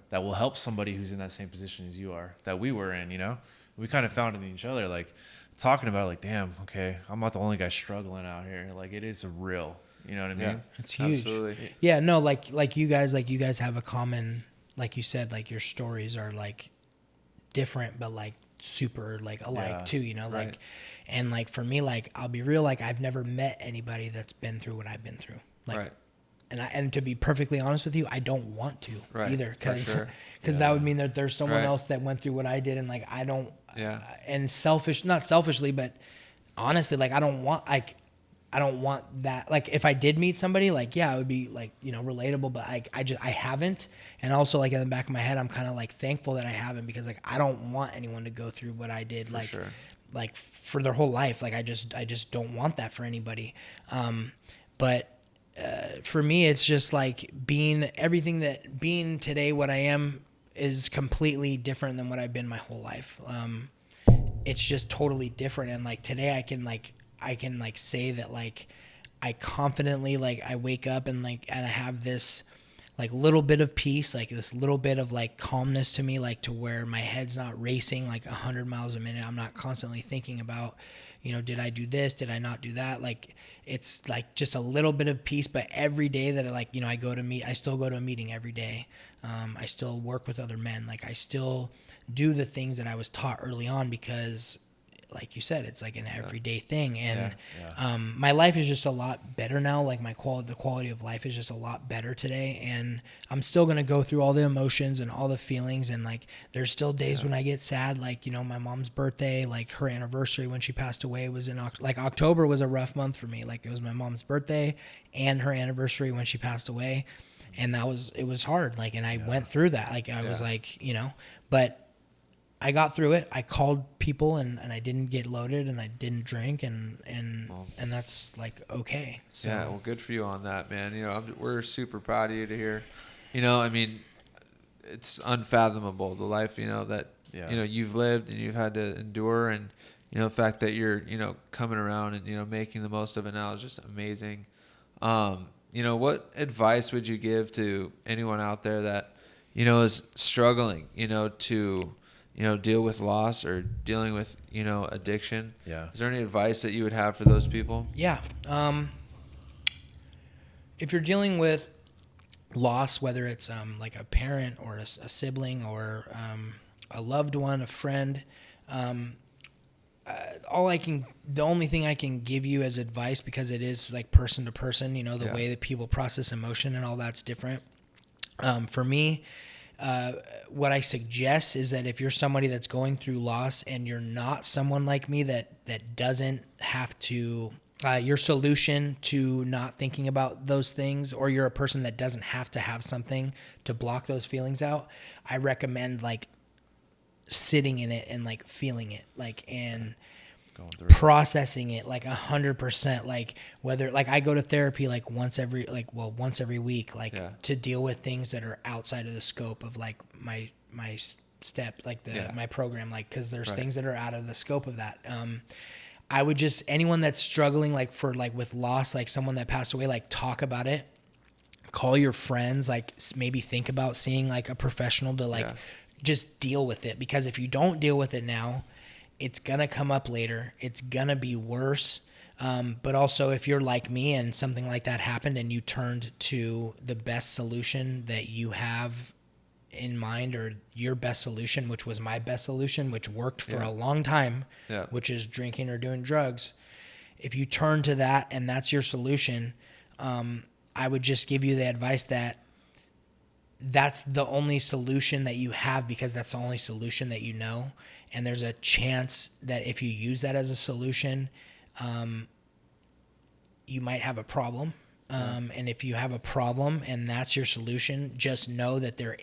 that will help somebody who's in that same position as you are, that we were in, you know? We kind of found it in each other, like talking about it, like, damn, okay, I'm not the only guy struggling out here. Like, it is real, you know what I mean? It's huge. Absolutely. Yeah, no, like you guys have a common, like you said, like your stories are like different, but like super like alike too, you know, like, and like for me, like, I'll be real, like I've never met anybody that's been through what I've been through. Like, and to be perfectly honest with you, I don't want to either, because that would mean that there's someone else that went through what I did, and like I don't. And not selfishly, but honestly, like I don't want that. Like if I did meet somebody, like it would be like, you know, relatable, but I haven't. And also like in the back of my head, I'm kind of like thankful that I haven't, because like I don't want anyone to go through what I did, like for their whole life. Like I just don't want that for anybody. But for me, it's just like being today what I am is completely different than what I've been my whole life. It's just totally different. And like today I can say that like I confidently, like I wake up and I have this like little bit of peace, like this little bit of like calmness to me, like to where my head's not racing like 100 miles a minute. I'm not constantly thinking about, you know, did I do this? Did I not do that? Like, it's like just a little bit of peace. But every day that I still go to a meeting every day. I still work with other men. Like I still do the things that I was taught early on, because like you said, it's like an everyday thing. And my life is just a lot better now. Like the quality of life is just a lot better today. And I'm still going to go through all the emotions and all the feelings. And like, there's still days when I get sad, like, you know, my mom's birthday, like her anniversary when she passed away was in October was a rough month for me. Like it was my mom's birthday and her anniversary when she passed away. And it was hard. Like, and I went through that. Like I was like, you know, but I got through it. I called people and I didn't get loaded and I didn't drink and that's like okay. So. Yeah, well, good for you on that, man. You know, we're super proud of you to hear. You know, I mean, it's unfathomable, the life, you know, that you know you've lived and you've had to endure, and you know the fact that you're, you know, coming around and, you know, making the most of it now is just amazing. You know, what advice would you give to anyone out there that, you know, is struggling, you know, to, you know, deal with loss or dealing with, you know, addiction? Yeah. Is there any advice that you would have for those people? Yeah. If you're dealing with loss, whether it's like a parent or a sibling or a loved one, a friend, the only thing I can give you as advice, because it is like person to person, you know, the way that people process emotion and all that's different. For me, what I suggest is that if you're somebody that's going through loss and you're not someone like me that doesn't have to, your solution to not thinking about those things, or you're a person that doesn't have to have something to block those feelings out, I recommend like sitting in it and like feeling it, like, and processing it like 100%, like whether like I go to therapy like once every week, like to deal with things that are outside of the scope of like my step, like my program, like, cause there's things that are out of the scope of that. I would just, anyone that's struggling like for like with loss, like someone that passed away, like talk about it, call your friends, like maybe think about seeing like a professional to like just deal with it, because if you don't deal with it now, it's gonna come up later. It's gonna be worse. But also if you're like me and something like that happened and you turned to the best solution that you have in mind, or your best solution, which was my best solution, which worked for a long time, which is drinking or doing drugs. If you turn to that and that's your solution, I would just give you the advice that that's the only solution that you have, because that's the only solution that you know. And there's a chance that if you use that as a solution, you might have a problem. And if you have a problem and that's your solution, just know that there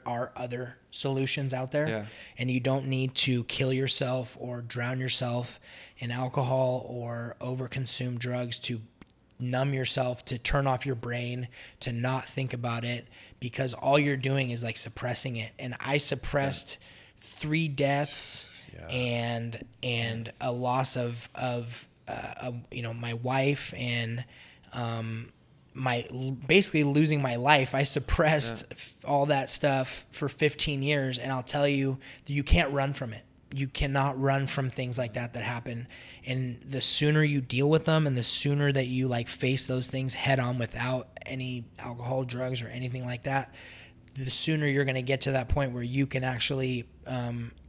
are other solutions out there, and you don't need to kill yourself or drown yourself in alcohol or overconsume drugs to numb yourself, to turn off your brain, to not think about it, because all you're doing is like suppressing it. And I suppressed 3 deaths and a loss of my wife, and basically losing my life. I suppressed all that stuff for 15 years, and I'll tell you that you can't run from it. You cannot run from things like that happen. And the sooner you deal with them, and the sooner that you like face those things head on without any alcohol, drugs, or anything like that, the sooner you're going to get to that point where you can actually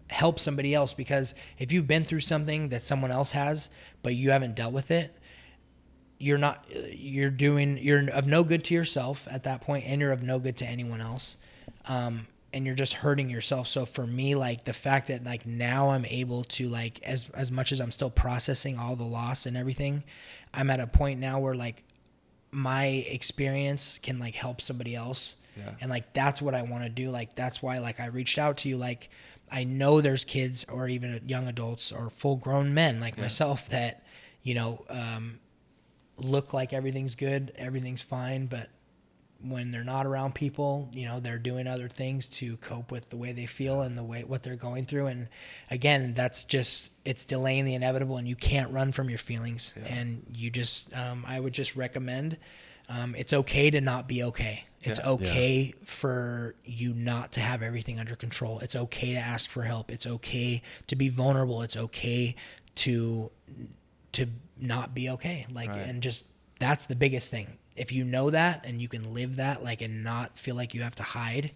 help somebody else. Because if you've been through something that someone else has, but you haven't dealt with it, you're of no good to yourself at that point, and you're of no good to anyone else. And you're just hurting yourself. So for me, like the fact that like now I'm able to like, as much as I'm still processing all the loss and everything, I'm at a point now where like my experience can like help somebody else. And like, that's what I want to do. Like, that's why like I reached out to you. Like, I know there's kids or even young adults or full grown men like myself that, look like everything's good, everything's fine, but when they're not around people, they're doing other things to cope with the way they feel and what they're going through. And again, that's just, it's delaying the inevitable, and you can't run from your feelings. And you just, I would just recommend, it's okay to not be okay. It's okay for you not to have everything under control. It's okay to ask for help. It's okay to be vulnerable. It's okay to not be okay. And just, that's the biggest thing. If you know that and you can live that, like, and not feel like you have to hide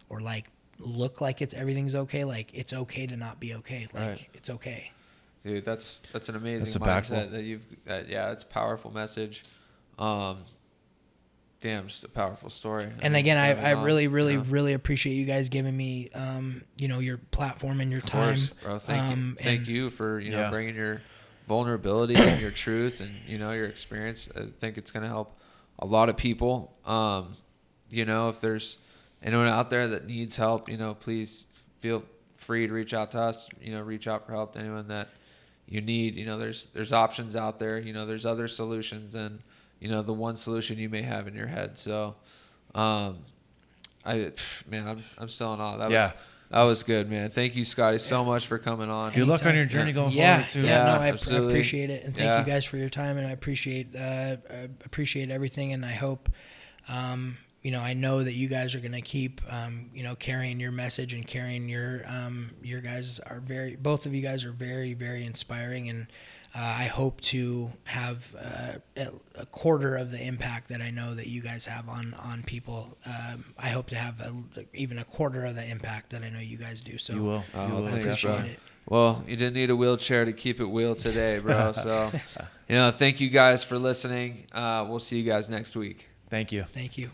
or like look like everything's okay, like it's okay to not be okay. Like it's okay. Dude, that's an amazing mindset it's a powerful message. Just a powerful story. And again, I really appreciate you guys giving me, your platform and your time. Of course, bro. Thank you for, bringing your vulnerability and your truth and, your experience. I think it's going to help a lot of people. If there's anyone out there that needs help, please feel free to reach out to us, reach out for help to anyone that you need. There's options out there, there's other solutions and, the one solution you may have in your head. So, I'm still in awe. That was good, man. Thank you, Scotty, so much for coming on. Good luck on your journey going forward too. I appreciate it, and thank you guys for your time, and I appreciate everything, and I hope, I know that you guys are going to keep, carrying your message and carrying your guys are both of you guys are very, very inspiring, and I hope to have a quarter of the impact that I know that you guys have on people. I hope to have even a quarter of the impact that I know you guys do. So you will. I appreciate it. Well, you didn't need a wheelchair to keep it wheel today, bro. So, thank you guys for listening. We'll see you guys next week. Thank you. Thank you.